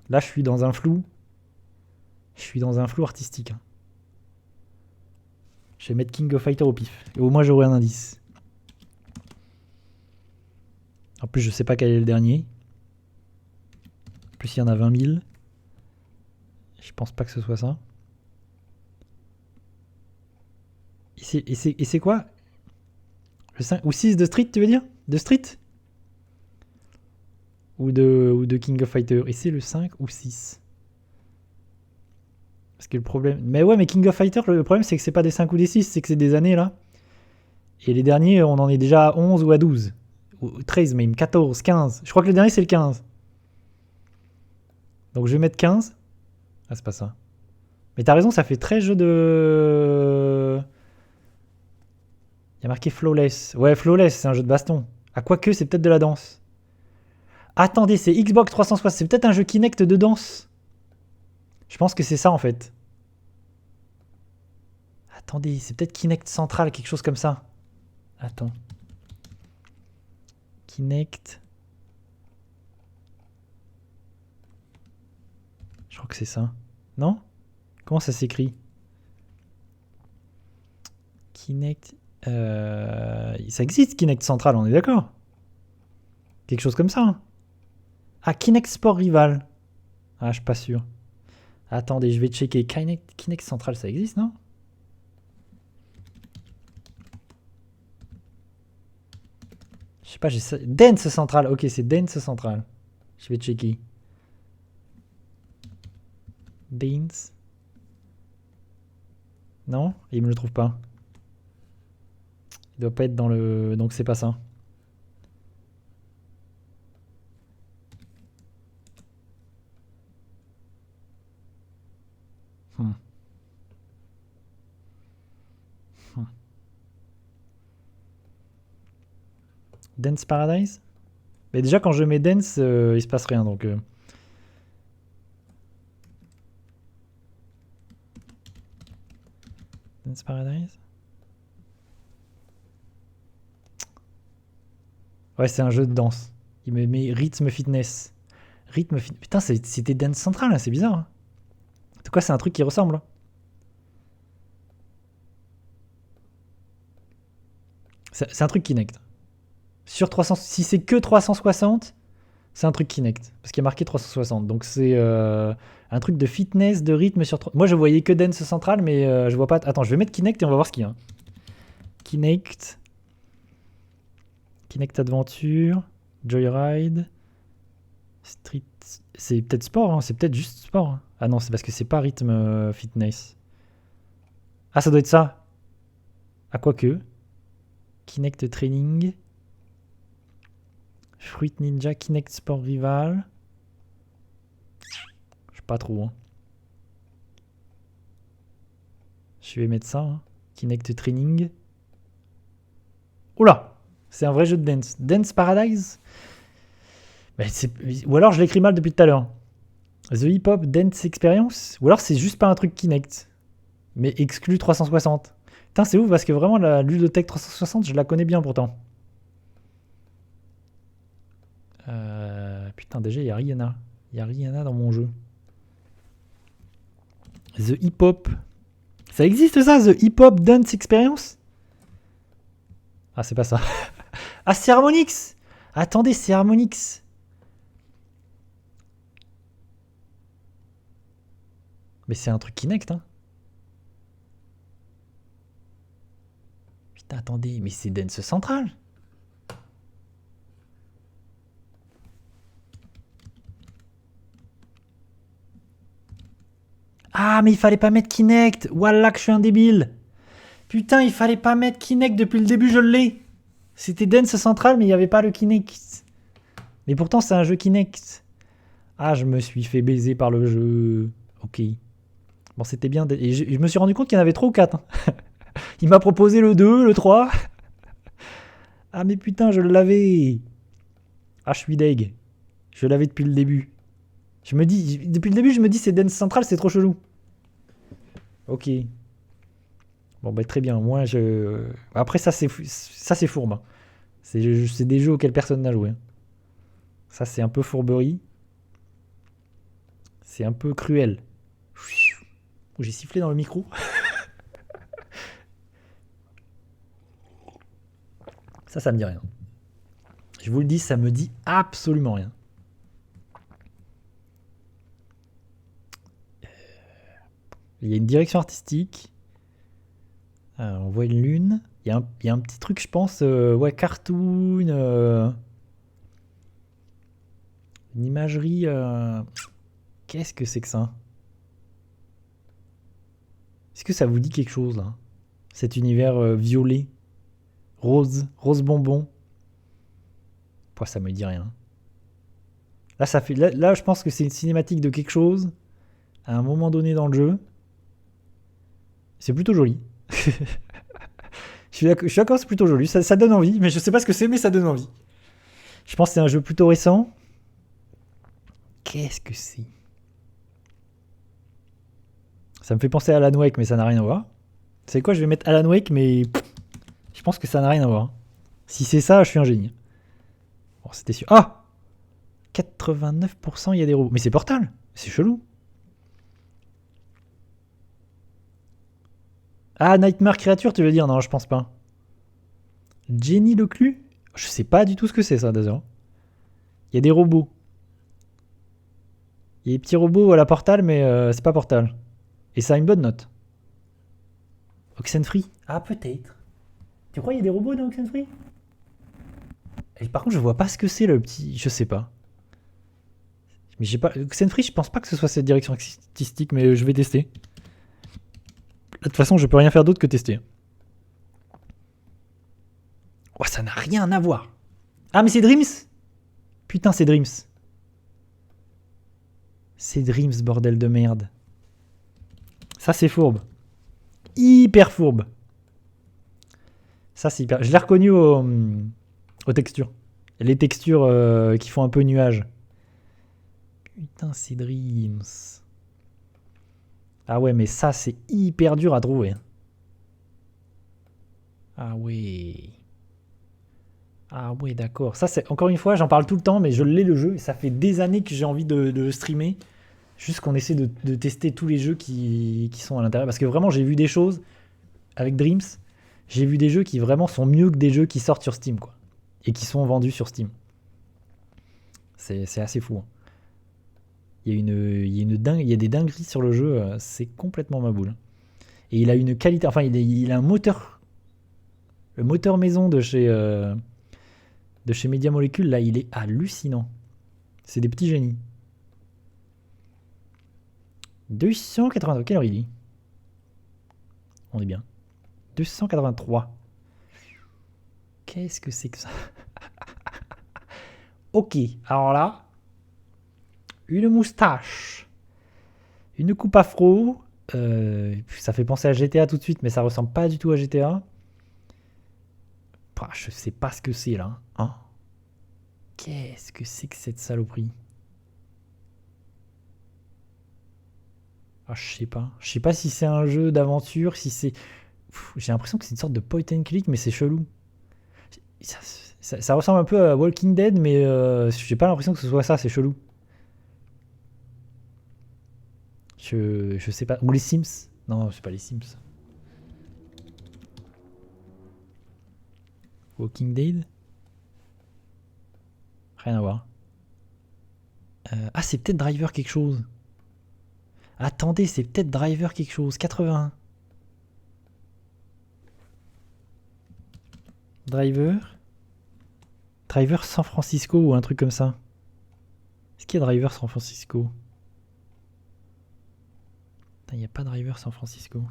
Speaker 1: Là, je suis dans un flou. Je suis dans un flou artistique. Je vais mettre King of Fighter au pif. Et au moins, j'aurai un indice. En plus, je sais pas quel est le dernier. En plus, il y en a 20 000. Je pense pas que ce soit ça. Et c'est quoi? Le 5 ou 6 de Street, tu veux dire? De Street? Ou de King of Fighter. Et c'est le 5 ou 6? Parce que le problème. Mais ouais, mais King of Fighter, le problème, c'est que c'est pas des 5 ou des 6, c'est que c'est des années là. Et les derniers, on en est déjà à 11 ou à 12. Ou 13 même, 14, 15. Je crois que le dernier, c'est le 15. Donc je vais mettre 15. Ah, c'est pas ça. Mais t'as raison, ça fait très jeu de. Il y a marqué Flawless. Ouais, Flawless, c'est un jeu de baston. Ah, quoique, c'est peut-être de la danse. Attendez, c'est Xbox 360. C'est peut-être un jeu Kinect de danse. Je pense que c'est ça en fait. Attendez, c'est peut-être Kinect Central, quelque chose comme ça. Attends. Kinect. Je crois que c'est ça. Non? Comment ça s'écrit? Kinect... ça existe, Kinect Central, on est d'accord? Quelque chose comme ça. Hein. Ah, Kinect Sport Rival. Ah, je suis pas sûr. Attendez, je vais checker. Kinect Central, ça existe, non? Je sais pas, j'ai ça. Dance Central. Ok, c'est Dance Central. Je vais checker. Dance. Non, il me le trouve pas. Il doit pas être dans le... Donc c'est pas ça. Dance Paradise? Mais déjà quand je mets Dance, il se passe rien donc... Dance Paradise? Ouais, c'est un jeu de danse. Il me met rythme fitness. Rythme fitness. Putain, c'était Dance Central, hein, c'est bizarre. Hein. En tout cas, c'est un truc qui ressemble. C'est un truc Kinect. Sur 300, si c'est que 360, c'est un truc Kinect. Parce qu'il y a marqué 360. Donc c'est un truc de fitness, de rythme sur... Moi, je voyais que Dance Central, mais je vois pas... Attends, je vais mettre Kinect et on va voir ce qu'il y a. Kinect. Kinect Adventure. Joyride. Street... C'est peut-être sport, hein. C'est peut-être juste sport. Hein. Ah non, c'est parce que c'est pas rythme fitness. Ah, ça doit être ça. Ah, quoique. Kinect Training. Fruit Ninja, Kinect Sport Rival. Je sais pas trop. Hein. Je vais mettre ça. Hein. Kinect Training. Oula! C'est un vrai jeu de dance. Dance Paradise? Mais ou alors je l'écris mal depuis tout à l'heure. The Hip Hop Dance Experience? Ou alors c'est juste pas un truc Kinect. Mais exclu 360. Putain, c'est ouf parce que vraiment la ludothèque 360, je la connais bien pourtant. Putain, déjà, il y a Rihanna. Il y a Rihanna dans mon jeu. The Hip Hop. Ça existe ça, The Hip Hop Dance Experience? Ah, c'est pas ça. Ah, c'est Harmonix. Attendez, c'est Harmonix. Mais c'est un truc Kinect, hein. Putain, attendez, mais c'est Dance Central. Ah, mais il fallait pas mettre Kinect. Wallah, que je suis un débile. Putain, il fallait pas mettre Kinect depuis le début, je l'ai. C'était Dance Central, mais il n'y avait pas le Kinect. Mais pourtant, c'est un jeu Kinect. Ah, je me suis fait baiser par le jeu. Ok. Bon, c'était bien. Et je me suis rendu compte qu'il y en avait 3 ou 4. Hein. Il m'a proposé le 2, le 3. Ah, mais putain, je l'avais. Ah, je suis deg. Je l'avais depuis le début. Je me dis, depuis le début, je me dis, c'est Dance Central, c'est trop chelou. Ok. Bon, bah, très bien. Moi, je. Après, ça, c'est fourbe. Hein. C'est des jeux auxquels personne n'a joué. Hein. Ça, c'est un peu fourberie. C'est un peu cruel. J'ai sifflé dans le micro. Ça me dit rien. Je vous le dis, ça me dit absolument rien. Il y a une direction artistique. On voit une lune. Il y a un petit truc, je pense. Ouais, cartoon. Une imagerie. Qu'est-ce que c'est que ça? Est-ce que ça vous dit quelque chose là? Cet univers violet, rose bonbon. Pourquoi ça me dit rien? Là, ça fait. Là, je pense que c'est une cinématique de quelque chose à un moment donné dans le jeu. C'est plutôt joli. Je suis d'accord, c'est plutôt joli. Ça donne envie, mais je sais pas ce que c'est, mais ça donne envie. Je pense que c'est un jeu plutôt récent. Qu'est-ce que c'est? Ça me fait penser à Alan Wake, mais ça n'a rien à voir. Vous savez quoi, je vais mettre Alan Wake, mais je pense que ça n'a rien à voir. Si c'est ça, je suis un génie. Bon, c'était sûr. Ah 89%, il y a des robots. Mais c'est Portal. C'est chelou. Ah, Nightmare Creature, tu veux dire? Non, je pense pas. Jenny Leclu? Je sais pas du tout ce que c'est ça, d'ailleurs. Il y a des robots. Il y a des petits robots à la Portal, mais c'est pas Portal. Et ça a une bonne note. Oxenfree? Ah, peut-être. Tu crois qu'il y a des robots dans Oxenfree? Et par contre, je vois pas ce que c'est le petit. Je sais pas. Mais j'ai pas. Oxenfree, je pense pas que ce soit cette direction artistique, mais je vais tester. De toute façon, je peux rien faire d'autre que tester. Oh, ça n'a rien à voir. Ah, mais c'est Dreams? Putain, c'est Dreams. C'est Dreams, bordel de merde. Ça, c'est fourbe. Hyper fourbe. Ça, c'est hyper. Je l'ai reconnu aux textures. Les textures qui font un peu nuage. Putain, c'est Dreams. Ah ouais, mais ça, c'est hyper dur à trouver. Ah ouais. Ah ouais, d'accord. Ça, c'est encore une fois, j'en parle tout le temps, mais je l'ai le jeu. Et ça fait des années que j'ai envie de streamer. Juste qu'on essaie de tester tous les jeux qui sont à l'intérieur. Parce que vraiment, j'ai vu des choses avec Dreams. J'ai vu des jeux qui vraiment sont mieux que des jeux qui sortent sur Steam, quoi. Et qui sont vendus sur Steam. C'est assez fou. Hein. Il y a des dingueries sur le jeu. C'est complètement ma boule. Et il a une qualité. Enfin, il a un moteur. Le moteur maison de chez Media Molecule, là, il est hallucinant. C'est des petits génies. 280. Quelle heure il est? On est bien. 283. Qu'est-ce que c'est que ça? Ok, alors là, une moustache, une coupe afro. Ça fait penser à GTA tout de suite, mais ça ressemble pas du tout à GTA. Je sais pas ce que c'est là. Hein. Qu'est-ce que c'est que cette saloperie? Ah, je sais pas. Je sais pas si c'est un jeu d'aventure, si c'est. J'ai l'impression que c'est une sorte de point and click, mais c'est chelou. Ça ressemble un peu à Walking Dead, mais j'ai pas l'impression que ce soit ça, c'est chelou. Je sais pas. Ou les Sims? Non, c'est pas les Sims. Walking Dead? Rien à voir. Ah, c'est peut-être Driver quelque chose. Attendez, c'est peut-être Driver quelque chose. 81. Driver San Francisco ou un truc comme ça. Est-ce qu'il y a Driver San Francisco? Il n'y a pas Driver San Francisco.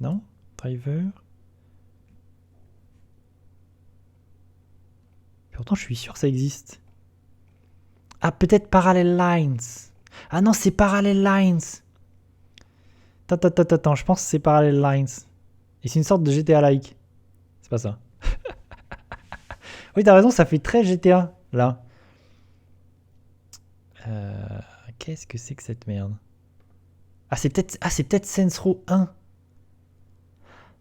Speaker 1: Non? Driver. Pourtant, je suis sûr que ça existe. Ah, peut-être Parallel Lines. Ah non, c'est Parallel Lines. Attends, je pense que c'est Parallel Lines. Et c'est une sorte de GTA-like. C'est pas ça. Oui, t'as raison, ça fait très GTA, là. Qu'est-ce que c'est que cette merde? Ah, c'est peut-être Saints Row 1.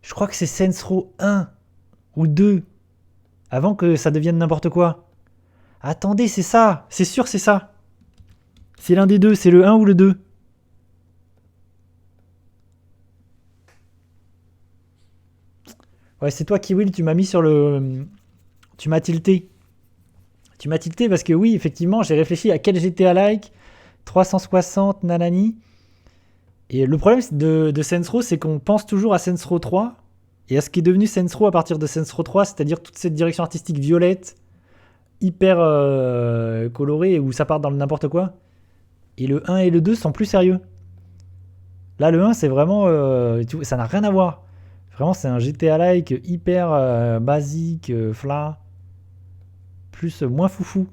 Speaker 1: Je crois que c'est Saints Row 1 ou 2. Avant que ça devienne n'importe quoi. Attendez, c'est ça. C'est sûr, c'est ça. C'est l'un des deux. C'est le 1 ou le 2. Ouais, c'est toi qui, Will, tu m'as mis sur le... Tu m'as tilté. Tu m'as tilté parce que oui, effectivement, j'ai réfléchi à quel GTA-like. 360, nanani. Et le problème de Saints Row, c'est qu'on pense toujours à Saints Row 3 et à ce qui est devenu Saints Row à partir de Saints Row 3, c'est-à-dire toute cette direction artistique violette, hyper colorée, où ça part dans le n'importe quoi. Et le 1 et le 2 sont plus sérieux. Là, le 1, c'est vraiment... ça n'a rien à voir. Vraiment, c'est un GTA-like hyper basique, flat. Plus, moins foufou.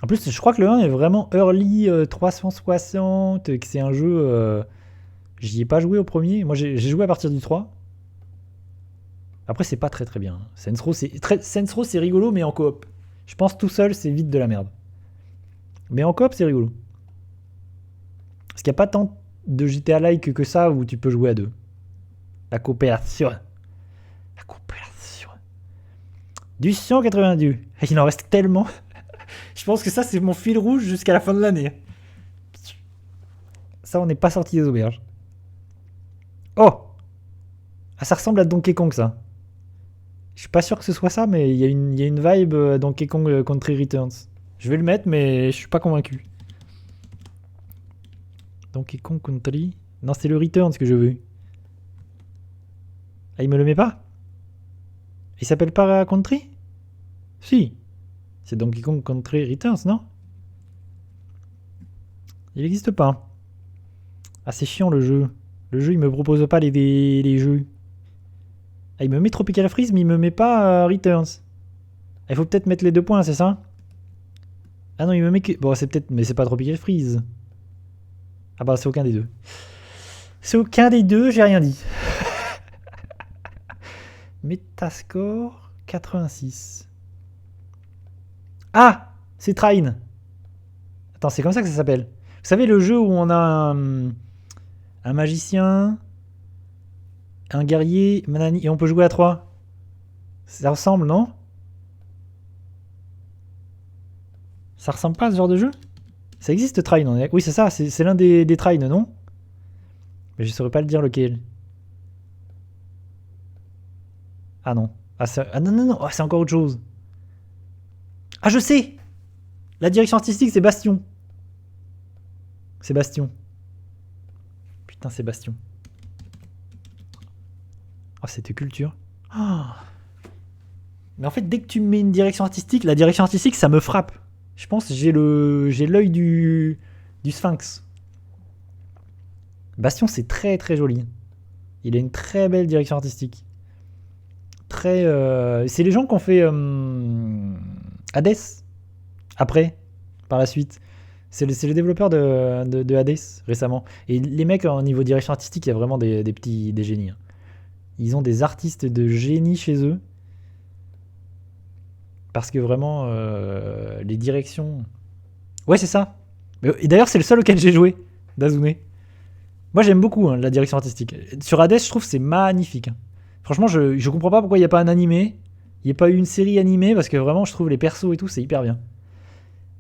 Speaker 1: En plus, je crois que le 1 est vraiment early 360, que c'est un jeu... j'y ai pas joué au premier. Moi, j'ai joué à partir du 3. Après, c'est pas très très bien. Saints Row, c'est rigolo, mais en coop. Je pense tout seul, c'est vite de la merde. Mais en coop, c'est rigolo. Parce qu'il n'y a pas tant de GTA-like que ça où tu peux jouer à deux. La coopération. La coopération. Du 182. Il en reste tellement. Je pense que ça, c'est mon fil rouge jusqu'à la fin de l'année. Ça, on n'est pas sorti des auberges. Oh! Ah, ça ressemble à Donkey Kong, ça. Je suis pas sûr que ce soit ça, mais il y a une vibe Donkey Kong Country Returns. Je vais le mettre, mais je suis pas convaincu. Donkey Kong Country... Non, c'est le Returns que je veux. Ah, il me le met pas? Il s'appelle pas Country? Si. C'est Donkey Kong Country Returns, non? Il n'existe pas. Ah, c'est chiant le jeu. Le jeu, il me propose pas les jeux. Ah, il me met Tropical Freeze, mais il me met pas Returns. Il faut peut-être mettre les 2 points, c'est ça? Ah non, il me met que... Bon, c'est peut-être... Mais c'est pas Tropical Freeze. Ah bah, c'est aucun des deux. C'est aucun des deux, j'ai rien dit. Metascore 86. Ah! C'est Trine. Attends, c'est comme ça que ça s'appelle. Vous savez, le jeu où on a un magicien, un guerrier, Manani, et on peut jouer à 3. Ça ressemble, non? Ça ressemble pas à ce genre de jeu? Ça existe Trine, on est... Oui, c'est ça, c'est l'un des Trine, non? Mais je saurais pas le dire lequel. Ah non. Ah non, non, non, oh, c'est encore autre chose. Ah, je sais! La direction artistique, c'est Bastion. C'est Bastion. Putain, c'est Bastion. Oh, c'était culture. Oh. Mais en fait, dès que tu me mets une direction artistique, la direction artistique, ça me frappe. Je pense que j'ai l'œil du Sphinx. Bastion, c'est très très joli. Il a une très belle direction artistique. Très. C'est les gens qui ont fait Hades après, par la suite. C'est le développeur de Hades récemment. Et les mecs, au niveau direction artistique, il y a vraiment des génies. Ils ont des artistes de génie chez eux. Parce que vraiment, les directions... Ouais, c'est ça. Et d'ailleurs, c'est le seul auquel j'ai joué, d'Azune. Moi, j'aime beaucoup la direction artistique. Sur Hades, je trouve que c'est magnifique. Franchement, je comprends pas pourquoi il n'y a pas un animé. Il n'y a pas eu une série animée, parce que vraiment, je trouve les persos et tout, c'est hyper bien.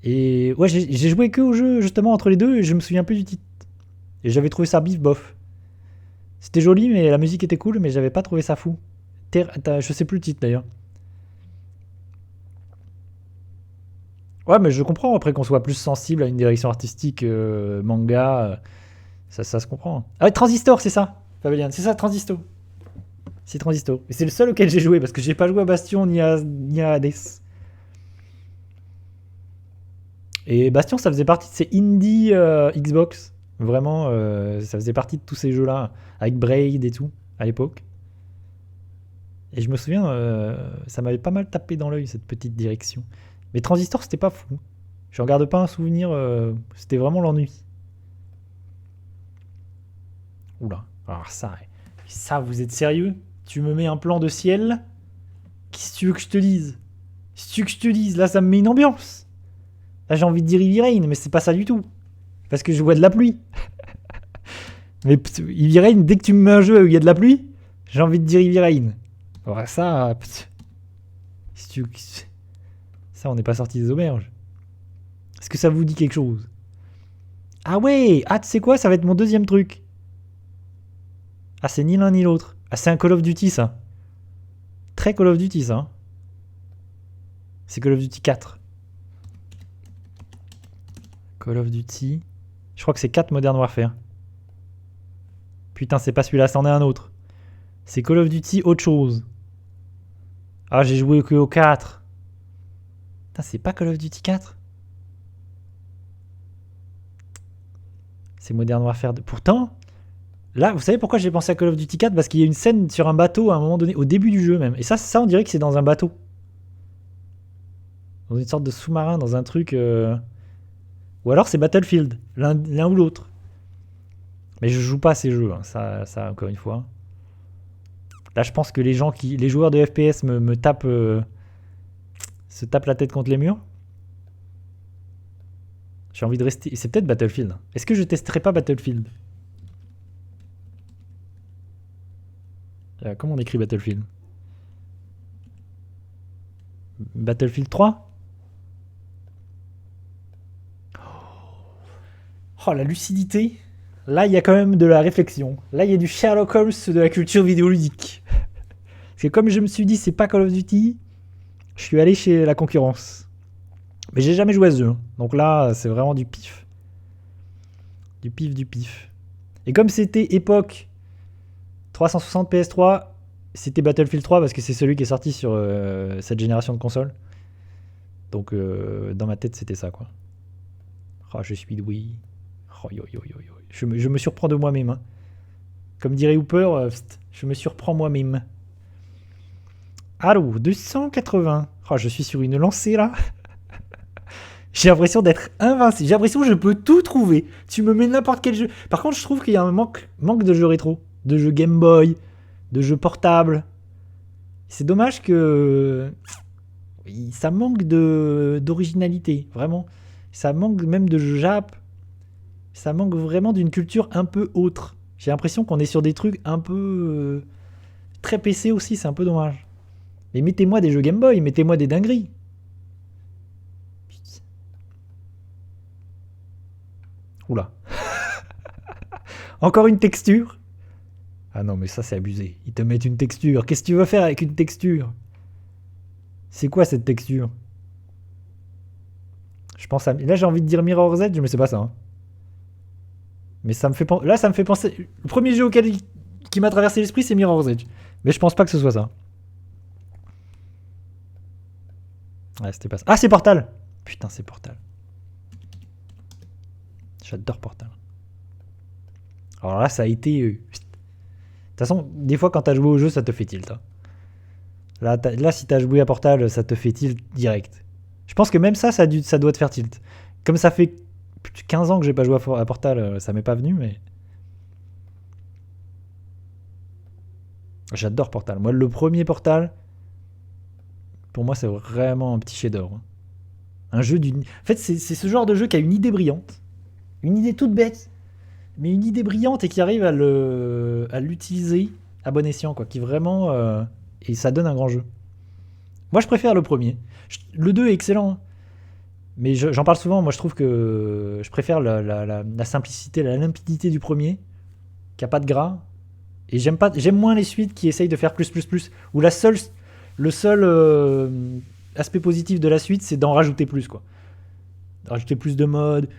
Speaker 1: Et ouais, j'ai joué que au jeu, justement, entre les deux, et je me souviens plus du titre. Et j'avais trouvé ça bif bof. C'était joli, mais la musique était cool, mais j'avais pas trouvé ça fou. Je sais plus le titre, d'ailleurs. Ouais, mais je comprends après qu'on soit plus sensible à une direction artistique manga. Ça se comprend. Ah ouais, Transistor, c'est ça, Fabien. C'est ça, Transistor. C'est Transistor. Et c'est le seul auquel j'ai joué parce que j'ai pas joué à Bastion ni à Hades. Et Bastion, ça faisait partie de ces indie Xbox. Vraiment, ça faisait partie de tous ces jeux-là, avec Braid et tout, à l'époque. Et je me souviens, ça m'avait pas mal tapé dans l'œil, cette petite direction. Mais Transistor, c'était pas fou. Je regarde pas un souvenir, c'était vraiment l'ennui. Oula, alors ça, vous êtes sérieux? Tu me mets un plan de ciel? Qu'est-ce que tu veux que je te dise? Qu'est-ce que tu veux que je te dise? Là, ça me met une ambiance. Là, j'ai envie de dire Heavy Rain, mais c'est pas ça du tout. Parce que je vois de la pluie. Mais Heavy Rain, dès que tu me mets un jeu où il y a de la pluie, j'ai envie de dire Heavy Rain. Alors ça, ça, on n'est pas sorti des auberges. Est-ce que ça vous dit quelque chose? Ah ouais, ah tu sais quoi, ça va être mon deuxième truc. Ah, c'est ni l'un ni l'autre. Ah, c'est un Call of Duty, ça. Très Call of Duty, ça. C'est Call of Duty 4. Call of Duty... Je crois que c'est 4 Modern Warfare. Putain, c'est pas celui-là, c'en est un autre. C'est Call of Duty autre chose. Ah, j'ai joué que au 4. Putain, c'est pas Call of Duty 4? C'est Modern Warfare 2. Pourtant, là, vous savez pourquoi j'ai pensé à Call of Duty 4? Parce qu'il y a une scène sur un bateau à un moment donné, au début du jeu même. Et ça, on dirait que c'est dans un bateau. Dans une sorte de sous-marin, dans un truc... Ou alors c'est Battlefield, l'un ou l'autre. Mais je joue pas à ces jeux, hein, ça encore une fois. Là, je pense que les joueurs de FPS me tapent, se tapent la tête contre les murs. J'ai envie de rester. C'est peut-être Battlefield. Est-ce que je testerai pas Battlefield? Comment on écrit Battlefield? Battlefield 3? Oh, la lucidité. Là, il y a quand même de la réflexion. Là, il y a du Sherlock Holmes de la culture vidéoludique. Parce que comme je me suis dit, c'est pas Call of Duty, je suis allé chez la concurrence. Mais j'ai jamais joué à ce jeu. Donc là, c'est vraiment du pif. Du pif, du pif. Et comme c'était époque 360 PS3, c'était Battlefield 3 parce que c'est celui qui est sorti sur cette génération de consoles. Donc dans ma tête, c'était ça, quoi. Oh, je suis doué. Oh, yo, yo, yo, yo. Je me surprends de moi-même. Hein. Comme dirait Hooper, je me surprends moi-même. Allô, 280. Oh, je suis sur une lancée là. J'ai l'impression d'être invincible. J'ai l'impression que je peux tout trouver. Tu me mets n'importe quel jeu. Par contre, je trouve qu'il y a un manque de jeux rétro. De jeux Game Boy. De jeux portables. C'est dommage que... Ça manque d'originalité. Vraiment. Ça manque même de jeux Jap. Ça manque vraiment d'une culture un peu autre. J'ai l'impression qu'on est sur des trucs un peu... très PC aussi. C'est un peu dommage. Mais mettez-moi des jeux Game Boy. Mettez-moi des dingueries. Oula. Encore une texture. Ah non, mais ça, c'est abusé. Ils te mettent une texture. Qu'est-ce que tu veux faire avec une texture? C'est quoi cette texture? Je pense à... Là, j'ai envie de dire Mirror's Edge, mais c'est pas ça. Hein. Mais ça me fait penser... Là, ça me fait penser... Le premier jeu qui m'a traversé l'esprit, c'est Mirror's Edge. Mais je pense pas que ce soit ça. Ouais, c'était pas ça. Ah, c'est Portal. Putain, c'est Portal. J'adore Portal. Alors là, ça a été... De toute façon, des fois, quand t'as joué au jeu, ça te fait tilt. Hein. Là, si t'as joué à Portal, ça te fait tilt direct. Je pense que même ça doit te faire tilt. Comme ça fait plus de 15 ans que j'ai pas joué à Portal, ça m'est pas venu, mais... J'adore Portal. Moi, le premier Portal, pour moi, c'est vraiment un petit chef-d'œuvre. Un jeu d'une... En fait, c'est ce genre de jeu qui a une idée brillante. Une idée toute bête, mais une idée brillante et qui arrive à l'utiliser à bon escient, quoi. Qui vraiment... et ça donne un grand jeu. Moi, je préfère le premier. Le 2 est excellent, hein. Mais j'en parle souvent. Moi, je trouve que je préfère la simplicité, la limpidité du premier, qui a pas de gras. Et j'aime moins les suites qui essayent de faire plus, où le seul aspect positif de la suite, c'est d'en rajouter plus, quoi. Rajouter plus de modes,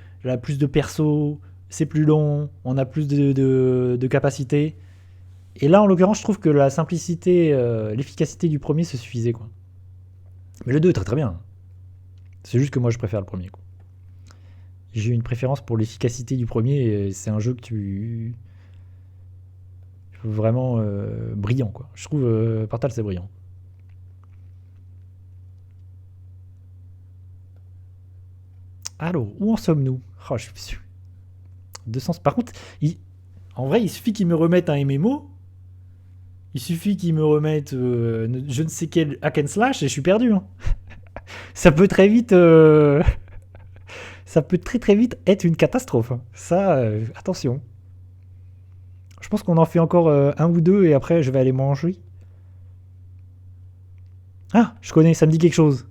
Speaker 1: plus de persos, c'est plus long, on a plus de capacités. Et là, en l'occurrence, je trouve que la simplicité, l'efficacité du premier se suffisait, quoi. Mais le 2 est très très bien. C'est juste que moi, je préfère le premier, quoi. J'ai une préférence pour l'efficacité du premier, et c'est un jeu que tu... Vraiment brillant, quoi. Je trouve Portal, c'est brillant. Allô, où en sommes-nous? Oh, je suis... 200... Par contre, en vrai, il suffit qu'ils me remettent un MMO. Il suffit qu'ils me remettent je ne sais quel hack and slash et je suis perdu. Hein. Ça peut très vite... ça peut très très vite être une catastrophe. Hein. Ça, attention. Je pense qu'on en fait encore un ou deux et après je vais aller manger. Ah, je connais, ça me dit quelque chose.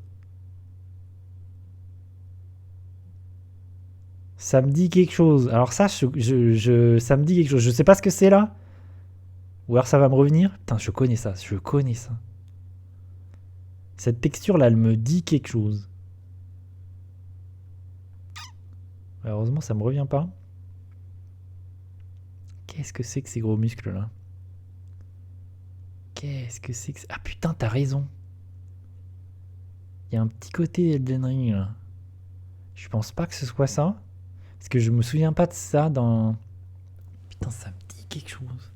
Speaker 1: Ça me dit quelque chose. Alors ça, ça me dit quelque chose. Je sais pas ce que c'est là. Ou alors ça va me revenir. Putain, je connais ça. Cette texture là, elle me dit quelque chose. Heureusement, ça me revient pas. Qu'est-ce que c'est que ces gros muscles là? Qu'est-ce que c'est que... Ah putain, t'as raison. Il y a un petit côté Elden Ring là. Je pense pas que ce soit ça. Parce que je me souviens pas de ça dans... Putain, ça me dit quelque chose.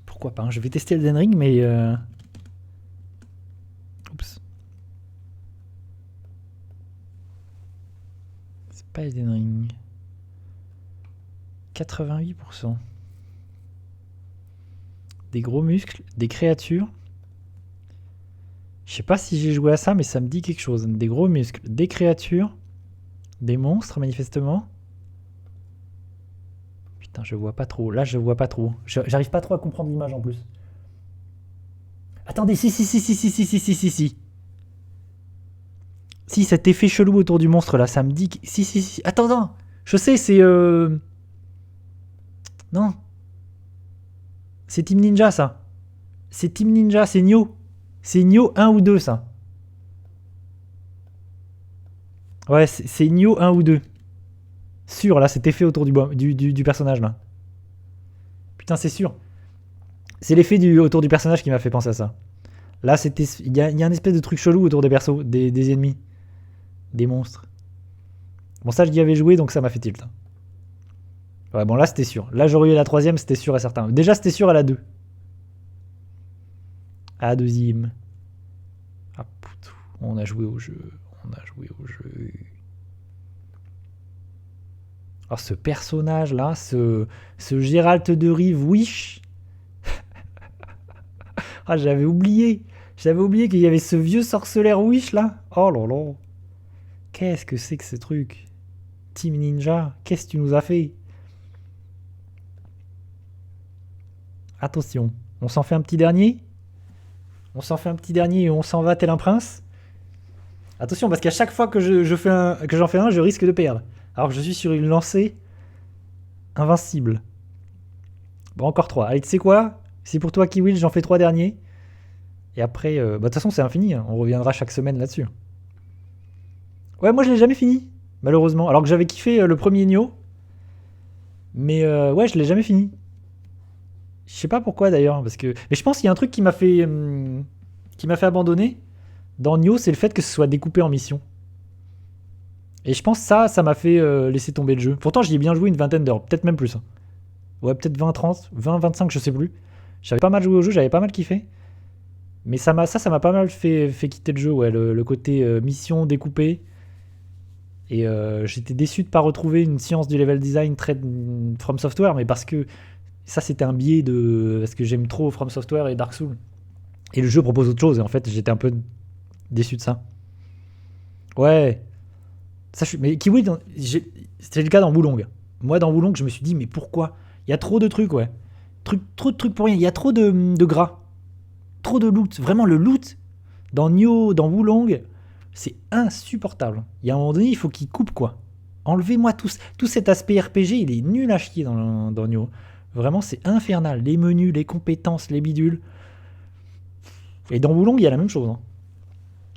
Speaker 1: Pourquoi pas, hein. Je vais tester Elden Ring, mais... Oups. C'est pas Elden Ring. 88%. Des gros muscles, des créatures. Je sais pas si j'ai joué à ça, mais ça me dit quelque chose. Des gros muscles, des créatures, des monstres, manifestement. Putain, je vois pas trop. Là, je vois pas trop. J'arrive pas trop à comprendre l'image en plus. Attendez, si. Si, cet effet chelou autour du monstre là, ça me dit que... Si. Attends. Je sais, c'est... Non. C'est Team Ninja, ça. C'est Team Ninja, c'est Nioh. C'est Nioh 1 ou 2, ça. Ouais, c'est Nioh 1 ou 2. Sûr, là, cet effet autour du personnage, là. Putain, c'est sûr. C'est l'effet autour du personnage qui m'a fait penser à ça. Là, c'était... Il y a un espèce de truc chelou autour des persos, des ennemis. Des monstres. Bon, ça, j'y avais joué, donc ça m'a fait tilt. Ouais, bon, là, c'était sûr. Là, j'aurais eu la troisième, c'était sûr et certain. Déjà, c'était sûr à la 2. À la deuxième. Ah, putain. On a joué au jeu. Alors, ce personnage-là, ce Gérald de Rive Wish. Ah, j'avais oublié. J'avais oublié qu'il y avait ce vieux sorceleur Wish, là. Oh là là. Qu'est-ce que c'est que ce truc? Team Ninja, qu'est-ce que tu nous as fait? Attention, on s'en fait un petit dernier? On s'en fait un petit dernier et on s'en va tel un prince? Attention, parce qu'à chaque fois que j'en fais un, je risque de perdre. Alors que je suis sur une lancée invincible. Bon, encore 3. Allez, tu sais quoi? C'est pour toi, Kiwil, j'en fais 3 derniers. Et après, de toute façon, c'est infini. Hein. On reviendra chaque semaine là-dessus. Ouais, moi, je l'ai jamais fini, malheureusement. Alors que j'avais kiffé le premier Nioh. Mais ouais, je l'ai jamais fini. Je sais pas pourquoi d'ailleurs, parce que... Mais je pense qu'il y a un truc qui m'a fait abandonner dans Nioh, c'est le fait que ce soit découpé en missions. Et je pense que ça m'a fait laisser tomber le jeu. Pourtant, j'y ai bien joué une vingtaine d'heures, peut-être même plus. Hein. Ouais, peut-être 20, 30, 20, 25, je sais plus. J'avais pas mal joué au jeu, j'avais pas mal kiffé. Mais ça m'a pas mal fait quitter le jeu, ouais, le côté mission découpée. Et j'étais déçu de pas retrouver une science du level design très From Software, mais parce que ça c'était un biais parce que j'aime trop From Software et Dark Souls. Et le jeu propose autre chose, et en fait j'étais un peu déçu de ça. Ouais. Mais Kiwi, c'est le cas dans Wulong. Moi dans Wulong, je me suis dit, mais pourquoi? Il y a trop de trucs, ouais. Trop de trucs pour rien. Il y a trop de gras. Trop de loot. Vraiment, le loot dans Nioh, dans Wulong, c'est insupportable. Il y a un moment donné, il faut qu'il coupe, quoi. Enlevez-moi tout cet aspect RPG, il est nul à chier dans Nioh. Vraiment, c'est infernal. Les menus, les compétences, les bidules. Et dans Wulong, il y a la même chose. Hein.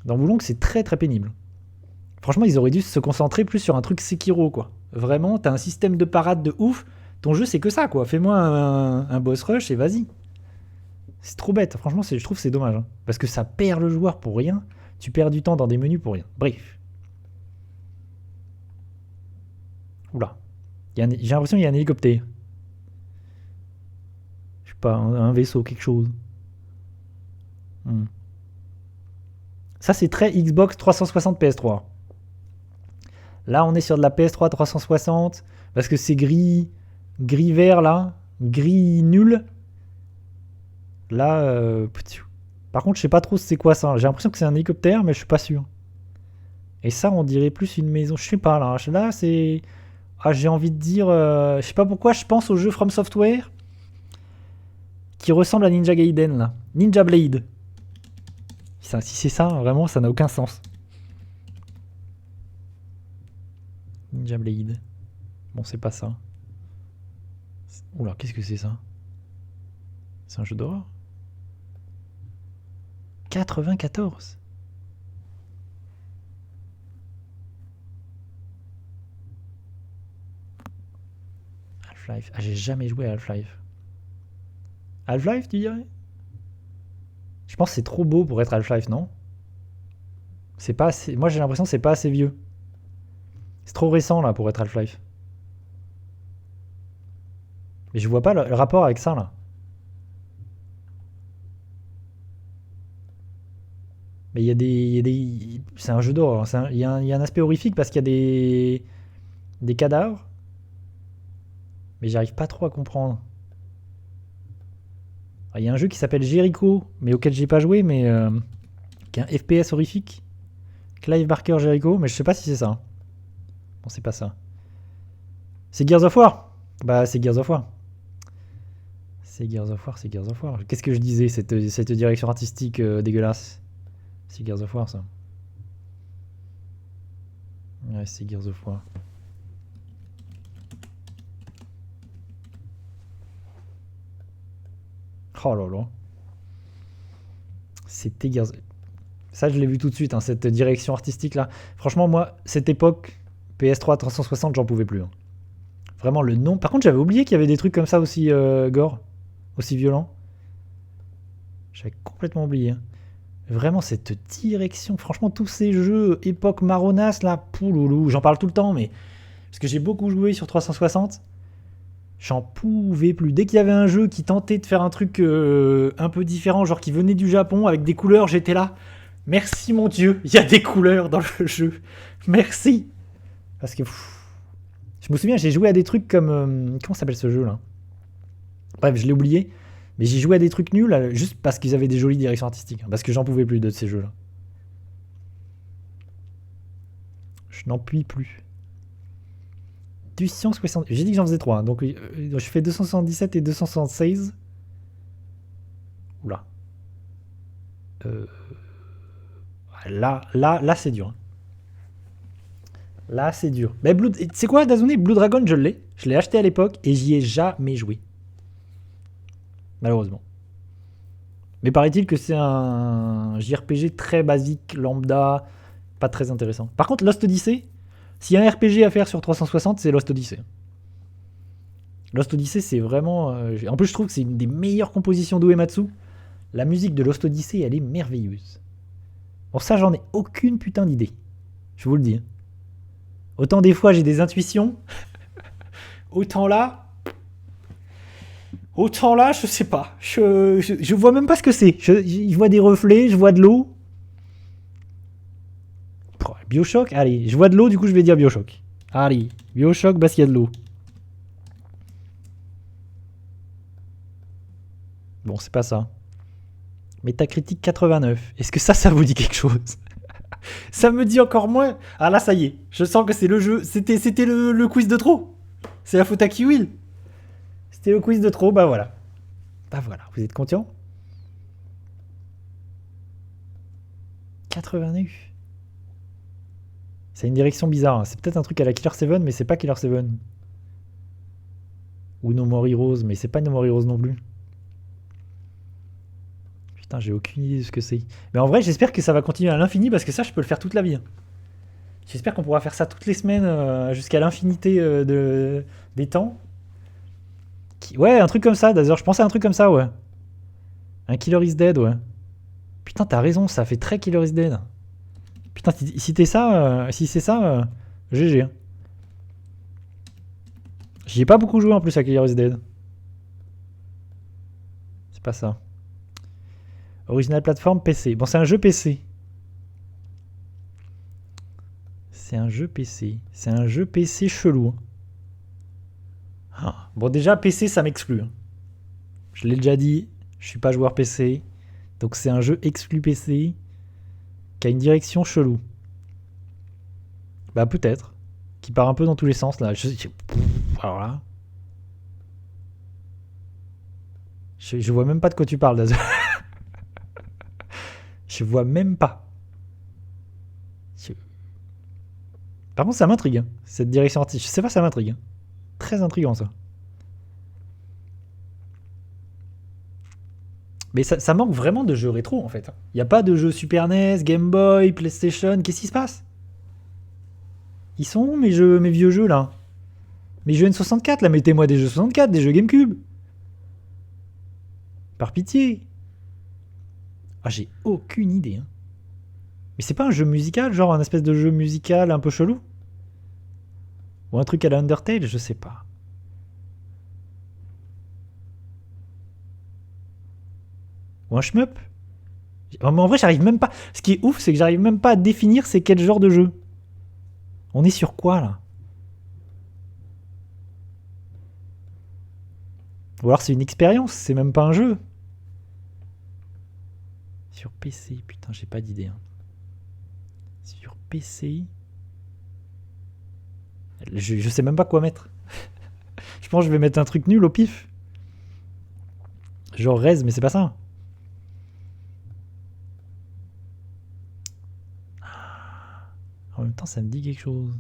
Speaker 1: Dans Wulong, c'est très très pénible. Franchement, ils auraient dû se concentrer plus sur un truc Sekiro, quoi. Vraiment, t'as un système de parade de ouf. Ton jeu, c'est que ça, quoi. Fais-moi un boss rush et vas-y. C'est trop bête. Franchement, je trouve que c'est dommage. Hein. Parce que ça perd le joueur pour rien. Tu perds du temps dans des menus pour rien. Bref. Oula. J'ai l'impression qu'il y a un hélicoptère. Je sais pas, un vaisseau, quelque chose. Ça, c'est très Xbox 360 PS3. Là, on est sur de la PS3 360. Parce que c'est gris vert, là. Gris nul. Là, par contre, je sais pas trop c'est quoi ça. J'ai l'impression que c'est un hélicoptère, mais je suis pas sûr. Et ça, on dirait plus une maison. Je sais pas, là. Là, c'est... Ah, j'ai envie de dire... je sais pas pourquoi, je pense au jeu From Software qui ressemble à Ninja Gaiden, là. Ninja Blade. Si c'est ça, vraiment, ça n'a aucun sens. Ninja Blade. Bon, c'est pas ça. Oula, qu'est-ce que c'est ça? C'est un jeu d'horreur? 94. Half-Life. Ah, j'ai jamais joué à Half-Life. Half-Life, tu dirais? Je pense que c'est trop beau pour être Half-Life, non? C'est pas assez... Moi, j'ai l'impression que c'est pas assez vieux. C'est trop récent, là, pour être Half-Life. Mais je vois pas le rapport avec ça, là. Mais il y a des... C'est un jeu d'horreur. Il y a un aspect horrifique parce qu'il y a des cadavres. Mais j'arrive pas trop à comprendre. Il y a un jeu qui s'appelle Jericho, mais auquel j'ai pas joué, mais qui est un FPS horrifique. Clive Barker Jericho, mais je sais pas si c'est ça. Bon, c'est pas ça. C'est Gears of War. Bah, c'est Gears of War. C'est Gears of War, c'est Gears of War. Qu'est-ce que je disais, cette direction artistique dégueulasse? C'est Gears of War, ça. Ouais, c'est Gears of War. Oh là là. C'était Gears. Ça, je l'ai vu tout de suite, hein, cette direction artistique là. Franchement, moi, cette époque, PS3 360, j'en pouvais plus. Hein. Vraiment, le nom. Par contre, j'avais oublié qu'il y avait des trucs comme ça aussi, gore, aussi violents. J'avais complètement oublié. Hein. Vraiment, cette direction. Franchement, tous ces jeux époque marronasse là, pouloulou, j'en parle tout le temps, mais. Parce que j'ai beaucoup joué sur 360. J'en pouvais plus. Dès qu'il y avait un jeu qui tentait de faire un truc un peu différent, genre qui venait du Japon avec des couleurs, j'étais là. Merci mon Dieu, il y a des couleurs dans le jeu. Merci. Parce que je me souviens, j'ai joué à des trucs comme comment s'appelle ce jeu là? Bref, je l'ai oublié. Mais j'ai joué à des trucs nuls juste parce qu'ils avaient des jolies directions artistiques. Parce que j'en pouvais plus de ces jeux-là. Je n'en puis plus. 260. J'ai dit que j'en faisais 3. Hein, donc je fais 277 et 276. Oula. Là, c'est dur. Là, c'est dur. Mais c'est quoi, Dazone? Blue Dragon, je l'ai. Je l'ai acheté à l'époque et j'y ai jamais joué. Malheureusement. Mais paraît-il que c'est un JRPG très basique, lambda, pas très intéressant. Par contre, Lost Odyssey, s'il y a un RPG à faire sur 360, c'est Lost Odyssey. Lost Odyssey, c'est vraiment... en plus, je trouve que c'est une des meilleures compositions d'Uematsu. La musique de Lost Odyssey, elle est merveilleuse. Bon, ça, j'en ai aucune putain d'idée. Je vous le dis. Autant des fois, j'ai des intuitions. Autant là, je sais pas. Je vois même pas ce que c'est. Je vois des reflets, je vois de l'eau. Bioshock, allez, je vois de l'eau, du coup je vais dire Bioshock. Allez, Bioshock parce qu'il y a de l'eau. Bon, c'est pas ça. Métacritique 89. Est-ce que ça vous dit quelque chose? Ça me dit encore moins. Ah là, ça y est. Je sens que c'est le jeu. C'était le quiz de trop. C'est la faute à Kiwill. C'était le quiz de trop, bah voilà. Bah voilà, vous êtes content? 89. C'est une direction bizarre. Hein. C'est peut-être un truc à la Killer 7, mais c'est pas Killer 7. Ou No More Heroes, mais c'est pas No More Heroes non plus. Putain, j'ai aucune idée de ce que c'est. Mais en vrai, j'espère que ça va continuer à l'infini parce que ça, je peux le faire toute la vie. Hein. J'espère qu'on pourra faire ça toutes les semaines jusqu'à l'infinité des temps. Ouais, un truc comme ça, d'ailleurs, je pensais à un truc comme ça, ouais. Un Killer is Dead, ouais. Putain, t'as raison, ça fait très Killer is Dead. Putain, si c'est ça, GG. Hein. J'y ai pas beaucoup joué en plus à Killer is Dead. C'est pas ça. Original plateforme PC. Bon, c'est un jeu PC. C'est un jeu PC. C'est un jeu PC chelou. Ah. Bon, déjà, PC, ça m'exclut. Hein. Je l'ai déjà dit, je suis pas joueur PC. Donc c'est un jeu exclu PC qui a une direction chelou. Bah peut-être. Qui part un peu dans tous les sens là. Alors là. Je vois même pas de quoi tu parles, Dazo. Je vois même pas. Par contre, ça m'intrigue. Hein, cette direction artistique. Je sais pas, ça m'intrigue. Hein. Très intriguant ça. Mais ça manque vraiment de jeux rétro en fait. Il n'y a pas de jeux Super NES, Game Boy, PlayStation. Qu'est-ce qui se passe? Ils sont où mes vieux jeux là? Mes jeux N64 là, mettez-moi des jeux 64, des jeux GameCube. Par pitié. Ah, j'ai aucune idée. Hein. Mais c'est pas un jeu musical, genre un espèce de jeu musical un peu chelou? Ou un truc à la Undertale, je sais pas. Ou un shmup? Mais en vrai, j'arrive même pas. Ce qui est ouf, c'est que j'arrive même pas à définir c'est quel genre de jeu. On est sur quoi là? Ou alors c'est une expérience, c'est même pas un jeu. Sur PC, putain, j'ai pas d'idée. Hein. Sur PC. Je sais même pas quoi mettre. Je pense que je vais mettre un truc nul au pif. Genre Rez, mais c'est pas ça. En même temps, ça me dit quelque chose.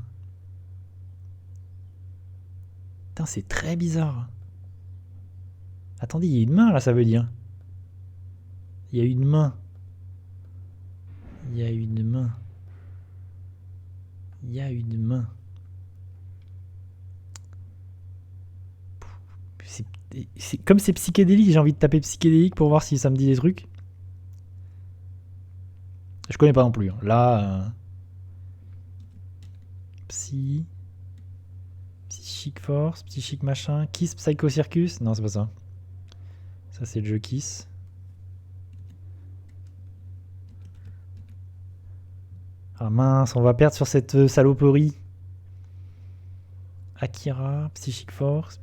Speaker 1: Putain, c'est très bizarre. Attendez, il y a une main là, ça veut dire. Il y a une main. Il y a une main. Il y a une main. Comme c'est psychédélique, j'ai envie de taper psychédélique pour voir si ça me dit des trucs. Je connais pas non plus. Là, Psychic Force, Psychic machin, Kiss Psycho Circus. Non, c'est pas ça. Ça, c'est le jeu Kiss. Ah mince, on va perdre sur cette saloperie. Akira, Psychic Force,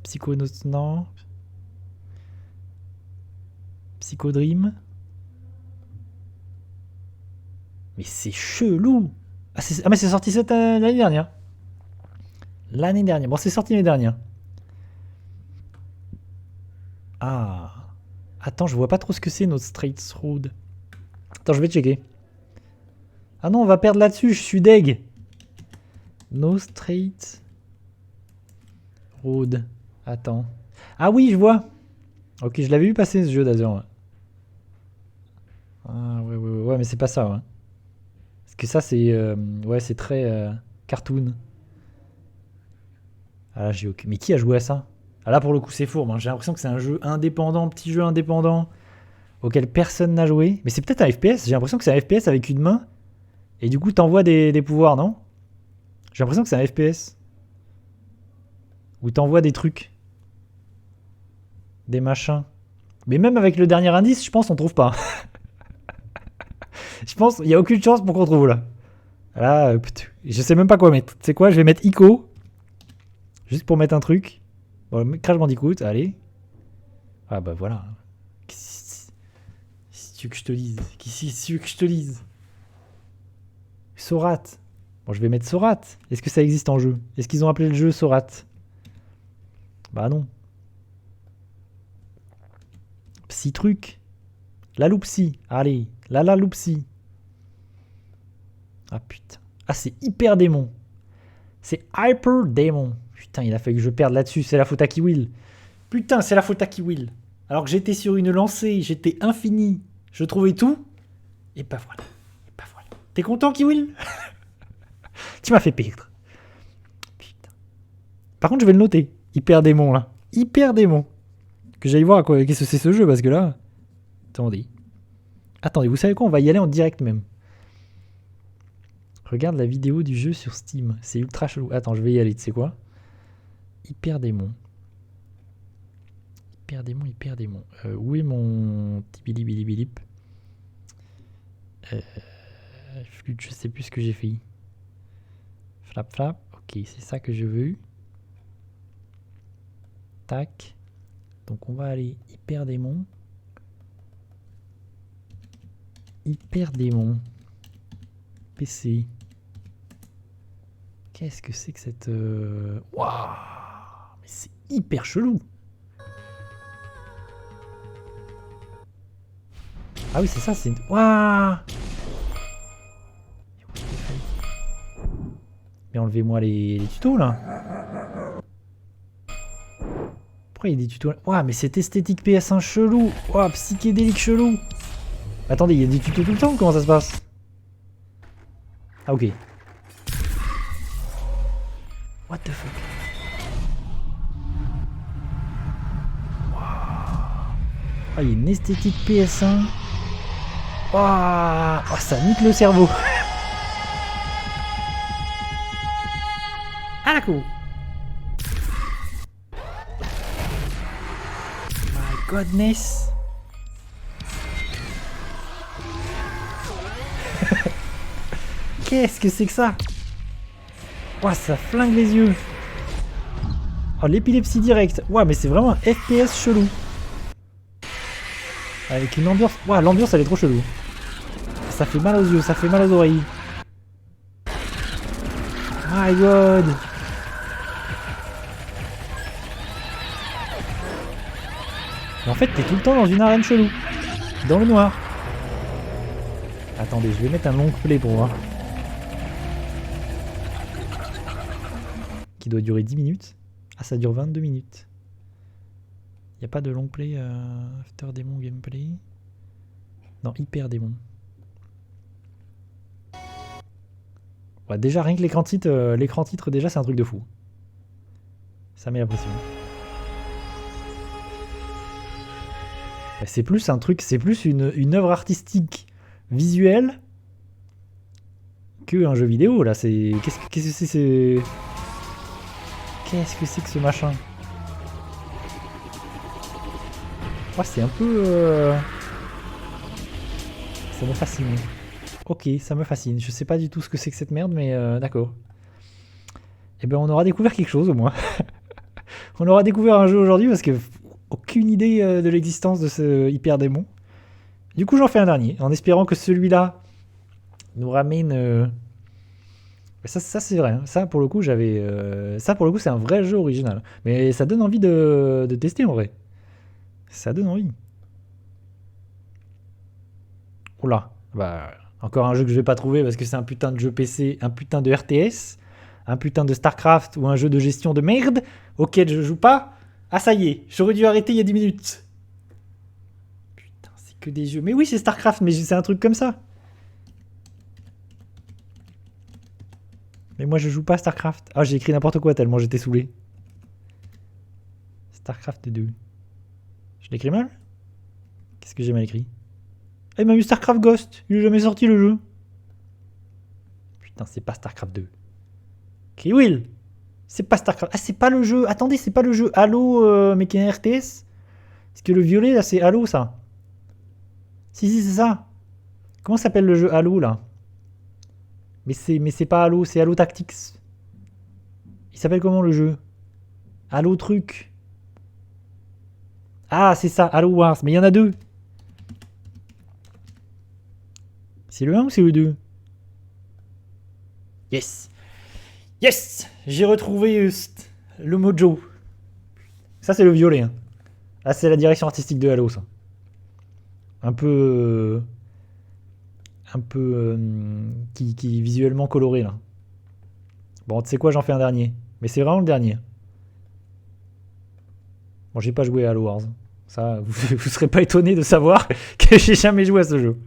Speaker 1: non. Psychodream. Mais c'est chelou. Ah mais c'est sorti l'année dernière. L'année dernière. Bon, c'est sorti l'année dernière. Ah. Attends, je vois pas trop ce que c'est notre Straight Road. Attends, je vais checker. Ah non, on va perdre là-dessus, je suis deg. No Straight Road. Attends. Ah oui, je vois. Ok, je l'avais vu passer ce jeu d'ailleurs. Ah ouais, mais c'est pas ça. Ouais. Parce que ça, c'est ouais, c'est très cartoon. Ah là, j'ai aucun. Mais qui a joué à ça? Ah là, pour le coup, c'est fourbe. Hein. J'ai l'impression que c'est un jeu indépendant, petit jeu indépendant, auquel personne n'a joué. Mais c'est peut-être un FPS. J'ai l'impression que c'est un FPS avec une main. Et du coup, t'envoies des pouvoirs, non? J'ai l'impression que c'est un FPS. Où t'envoies des trucs. Des machins. Mais même avec le dernier indice, je pense qu'on trouve pas. Je pense qu'il n'y a aucune chance pour qu'on trouve là. Là, je sais même pas quoi mettre. Tu sais quoi? Je vais mettre Ico. Juste pour mettre un truc. Bon, Crash Bandicoot, allez. Ah bah voilà. Si tu veux que je te lise. Si tu veux que je te lise. Sorat. Bon, je vais mettre Sorat. Est-ce que ça existe en jeu? Est-ce qu'ils ont appelé le jeu Sorat? Bah non. Psy truc. La Loupsi. Allez. La Loupsi. Ah putain. Ah, c'est hyper démon. C'est hyper démon. Putain, il a fallu que je perde là-dessus. C'est la faute à Kiwill. Putain, c'est la faute à Kiwill. Alors que j'étais sur une lancée, j'étais infini. Je trouvais tout. Et bah voilà. T'es content, Kiwill? Tu m'as fait perdre. Putain. Par contre, je vais le noter. Hyper démon, là. Hyper démon. Que j'aille voir quoi, qu'est-ce que c'est ce jeu, parce que là... Attendez, vous savez quoi? On va y aller en direct même. Regarde la vidéo du jeu sur Steam. C'est ultra chelou. Attends, je vais y aller, tu sais quoi? Hyper démon. Hyper démon. Où est mon tibili-bili-bilip? Flûte, je sais plus ce que j'ai fait. Flap. Ok, c'est ça que je veux. Tac. Donc on va aller hyper démon. PC. Qu'est-ce que c'est que cette... Waouh! Mais c'est hyper chelou! Ah oui, c'est ça, c'est... Waouh! Mais enlevez-moi les tutos, là. Pourquoi il y a des tutos là? Waouh, mais cette esthétique PS1 chelou! Waouh, psychédélique chelou! Attendez, il y a des tutos tout le temps? Comment ça se passe? Ah, ok. What the fuck? Wow. Ah, il y a une esthétique PS1. Wow. Oh, ça nique le cerveau. Ah, la cour. My godness. Qu'est-ce que c'est que ça? Ouah, ça flingue les yeux. Oh, l'épilepsie directe. Ouah, mais c'est vraiment un FPS chelou. Avec une ambiance... Ouah, l'ambiance, elle est trop chelou. Ça fait mal aux yeux, ça fait mal aux oreilles. My god. Et en fait, t'es tout le temps dans une arène chelou. Dans le noir. Attendez, je vais mettre un long play pour voir. Qui doit durer 10 minutes. Ah, ça dure 22 minutes. Y a pas de long play After Demon Gameplay. Non, Hyper Demon. Ouais, déjà, rien que l'écran titre, déjà, c'est un truc de fou. Ça met la pression. C'est plus un truc, c'est plus une œuvre artistique visuelle que un jeu vidéo, là. C'est... Qu'est-ce que c'est Qu'est-ce que c'est que ce machin? Ouais, c'est un peu... Ça me fascine. Ok, ça me fascine. Je sais pas du tout ce que c'est que cette merde, mais d'accord. Eh ben, on aura découvert quelque chose, au moins. On aura découvert un jeu aujourd'hui, parce que aucune idée de l'existence de ce Hyper Démon. Du coup, j'en fais un dernier, en espérant que celui-là nous ramène... Ça c'est vrai. Hein. Ça, pour le coup, c'est un vrai jeu original. Mais ça donne envie de tester, en vrai. Ça donne envie. Oula. Bah, encore un jeu que je vais pas trouver parce que c'est un putain de jeu PC, un putain de RTS, un putain de StarCraft ou un jeu de gestion de merde auquel je joue pas. Ah, ça y est, j'aurais dû arrêter il y a 10 minutes. Putain, c'est que des jeux. Mais oui, c'est StarCraft, mais c'est un truc comme ça. Mais moi, je joue pas à StarCraft. Ah, j'ai écrit n'importe quoi tellement j'étais saoulé. StarCraft 2. Je l'écris mal? Qu'est-ce que j'ai mal écrit? Ah, il m'a mis StarCraft Ghost. Il est jamais sorti le jeu. Putain, c'est pas StarCraft 2. Will. C'est pas StarCraft. Ah, c'est pas le jeu. Attendez, c'est pas le jeu Halo, mais qui est un RTS? Parce que le violet, là, c'est Halo, ça. Si, c'est ça. Comment s'appelle le jeu Halo, là? Mais c'est pas Halo, c'est Halo Tactics. Il s'appelle comment, le jeu? Halo truc. Ah, c'est ça, Halo Wars. Mais il y en a deux. C'est le 1 ou c'est le 2? Yes. Yes. J'ai retrouvé le mojo. Ça, c'est le violet. Hein. Là, c'est la direction artistique de Halo, ça. Un peu... qui est visuellement coloré, là. Bon, tu sais quoi, j'en fais un dernier. Mais c'est vraiment le dernier. Bon, j'ai pas joué à Halo Wars. Ça, vous serez pas étonné de savoir que j'ai jamais joué à ce jeu.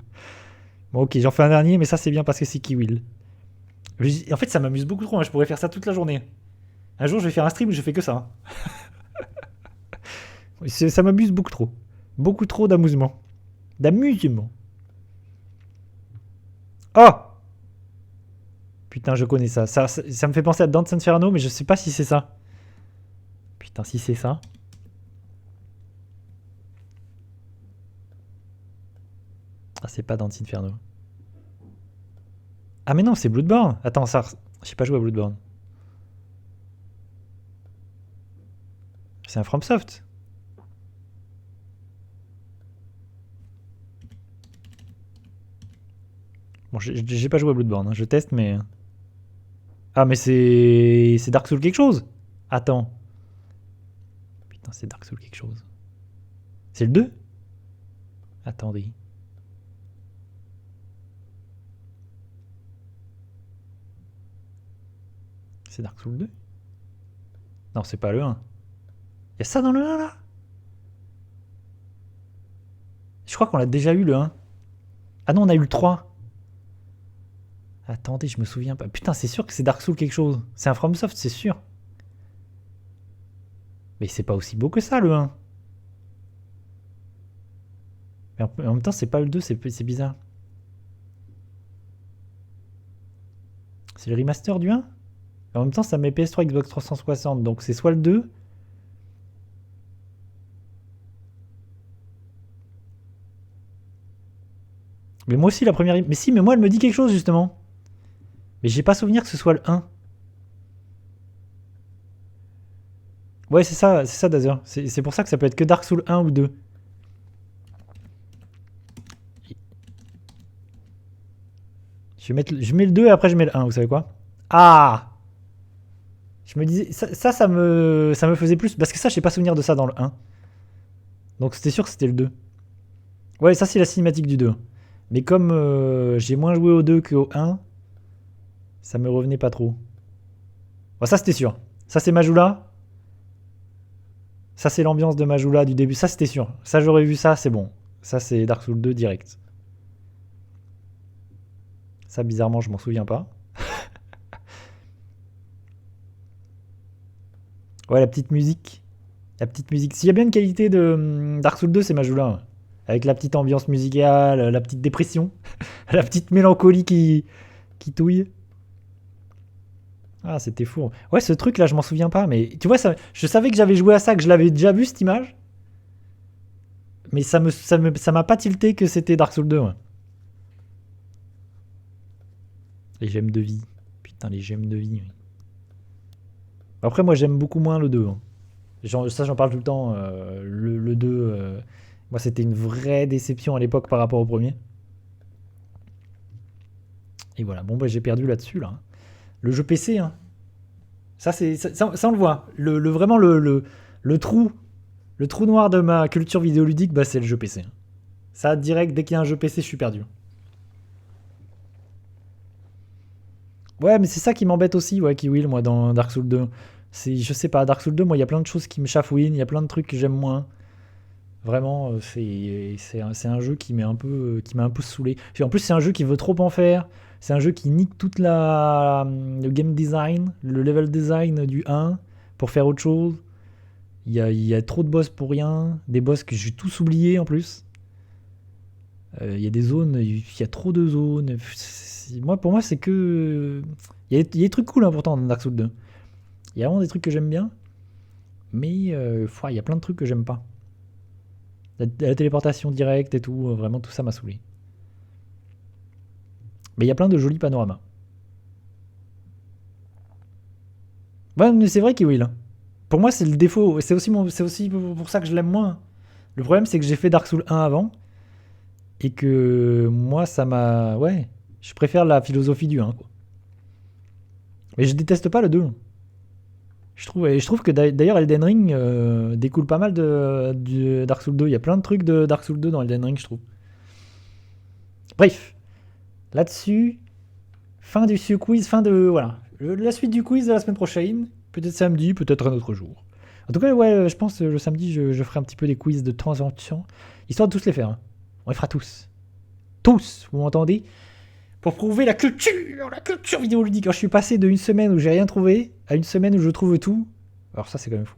Speaker 1: Bon, ok, j'en fais un dernier, mais ça, c'est bien parce que c'est Will. En fait, ça m'amuse beaucoup trop. Hein. Je pourrais faire ça toute la journée. Un jour, je vais faire un stream où je fais que ça. Ça m'amuse beaucoup trop. Beaucoup trop d'amusement. D'amusement. Oh! Putain, je connais ça. Ça me fait penser à Dance Inferno, mais je sais pas si c'est ça. Putain, si c'est ça. Ah, c'est pas Dance Inferno. Ah, mais non, c'est Bloodborne. Attends, ça. J'ai pas joué à Bloodborne. C'est un FromSoft. Bon, j'ai pas joué à Bloodborne. Hein. Je teste, mais. Ah, mais c'est Dark Souls quelque chose. Attends. Putain, c'est Dark Souls quelque chose. C'est le 2? Attendez. C'est Dark Souls 2? Non, c'est pas le 1. Y'a ça dans le 1 là? Je crois qu'on l'a déjà eu le 1. Ah non, on a eu le 3. Attendez, je me souviens pas. Putain, c'est sûr que c'est Dark Souls quelque chose. C'est un FromSoft, c'est sûr. Mais c'est pas aussi beau que ça le 1. Mais en même temps, c'est pas le 2, c'est bizarre. C'est le remaster du 1? En même temps, ça met PS3, Xbox 360, donc c'est soit le 2. Mais moi aussi, la première... Mais si, mais moi, elle me dit quelque chose, justement. Mais j'ai pas souvenir que ce soit le 1. Ouais, c'est ça, Dazer. C'est pour ça que ça peut être que Dark Souls 1 ou 2. Je mets le 2 et après je mets le 1, vous savez quoi? Ah! Je me disais... Ça me faisait plus... Parce que ça, j'ai pas souvenir de ça dans le 1. Donc c'était sûr que c'était le 2. Ouais, ça c'est la cinématique du 2. Mais comme j'ai moins joué au 2 qu'au 1, ça me revenait pas trop. Bon, ça c'était sûr. Ça c'est Majula. Ça c'est l'ambiance de Majula du début. Ça c'était sûr. Ça j'aurais vu ça, c'est bon. Ça c'est Dark Souls 2 direct. Ça bizarrement je m'en souviens pas. Ouais, la petite musique. La petite musique. S'il y a bien une qualité de Dark Souls 2, c'est Majula. Hein. Avec la petite ambiance musicale, la petite dépression, la petite mélancolie qui touille. Ah, c'était fou. Ouais, ce truc là, je m'en souviens pas, mais tu vois, ça, je savais que j'avais joué à ça, que je l'avais déjà vu cette image, mais ça m'a pas tilté que c'était Dark Souls 2. Ouais. Les gemmes de vie. Putain, les gemmes de vie. Oui. Après, moi, j'aime beaucoup moins le 2. Hein. Ça, j'en parle tout le temps. Le 2, moi, c'était une vraie déception à l'époque par rapport au premier. Et voilà, bon, bah, j'ai perdu là-dessus, là. Le jeu PC, hein. Ça, on le voit. Vraiment, le trou noir de ma culture vidéoludique, bah, c'est le jeu PC. Hein. Ça, direct, dès qu'il y a un jeu PC, je suis perdu. Ouais, mais c'est ça qui m'embête aussi, ouais, Kiwill, moi, dans Dark Souls 2. Je sais pas, Dark Souls 2, moi, il y a plein de choses qui me chafouinent, il y a plein de trucs que j'aime moins. Vraiment, c'est un jeu qui m'a un peu saoulé. Et en plus, c'est un jeu qui veut trop en faire. C'est un jeu qui nique toute le game design, le level design du 1 pour faire autre chose. Il y a trop de boss pour rien. Des boss que j'ai tous oubliés en plus. Il y a des zones, il y a trop de zones. Pour moi, c'est que. Il y a des trucs cool hein, pourtant dans Dark Souls 2. Il y a vraiment des trucs que j'aime bien. Mais il y a plein de trucs que j'aime pas. La téléportation directe et tout, vraiment tout ça m'a saoulé. Mais il y a plein de jolis panoramas. Ouais, mais c'est vrai qu'il Will. Pour moi, c'est le défaut. C'est aussi pour ça que je l'aime moins. Le problème, c'est que j'ai fait Dark Souls 1 avant. Et que moi, ça m'a. Ouais. Je préfère la philosophie du 1. Quoi. Mais je déteste pas le 2. Je trouve que d'ailleurs Elden Ring découle pas mal de Dark Souls 2. Il y a plein de trucs de Dark Souls 2 dans Elden Ring, je trouve. Bref. Là-dessus, fin du quiz, fin de. Voilà. La suite du quiz de la semaine prochaine. Peut-être samedi, peut-être un autre jour. En tout cas, ouais, je pense que le samedi, je ferai un petit peu des quiz de temps en temps. Histoire de tous les faire. Hein. On les fera tous. Tous, vous m'entendez? Pour prouver la culture vidéoludique. Alors, je suis passé de une semaine où j'ai rien trouvé à une semaine où je trouve tout. Alors ça, c'est quand même fou.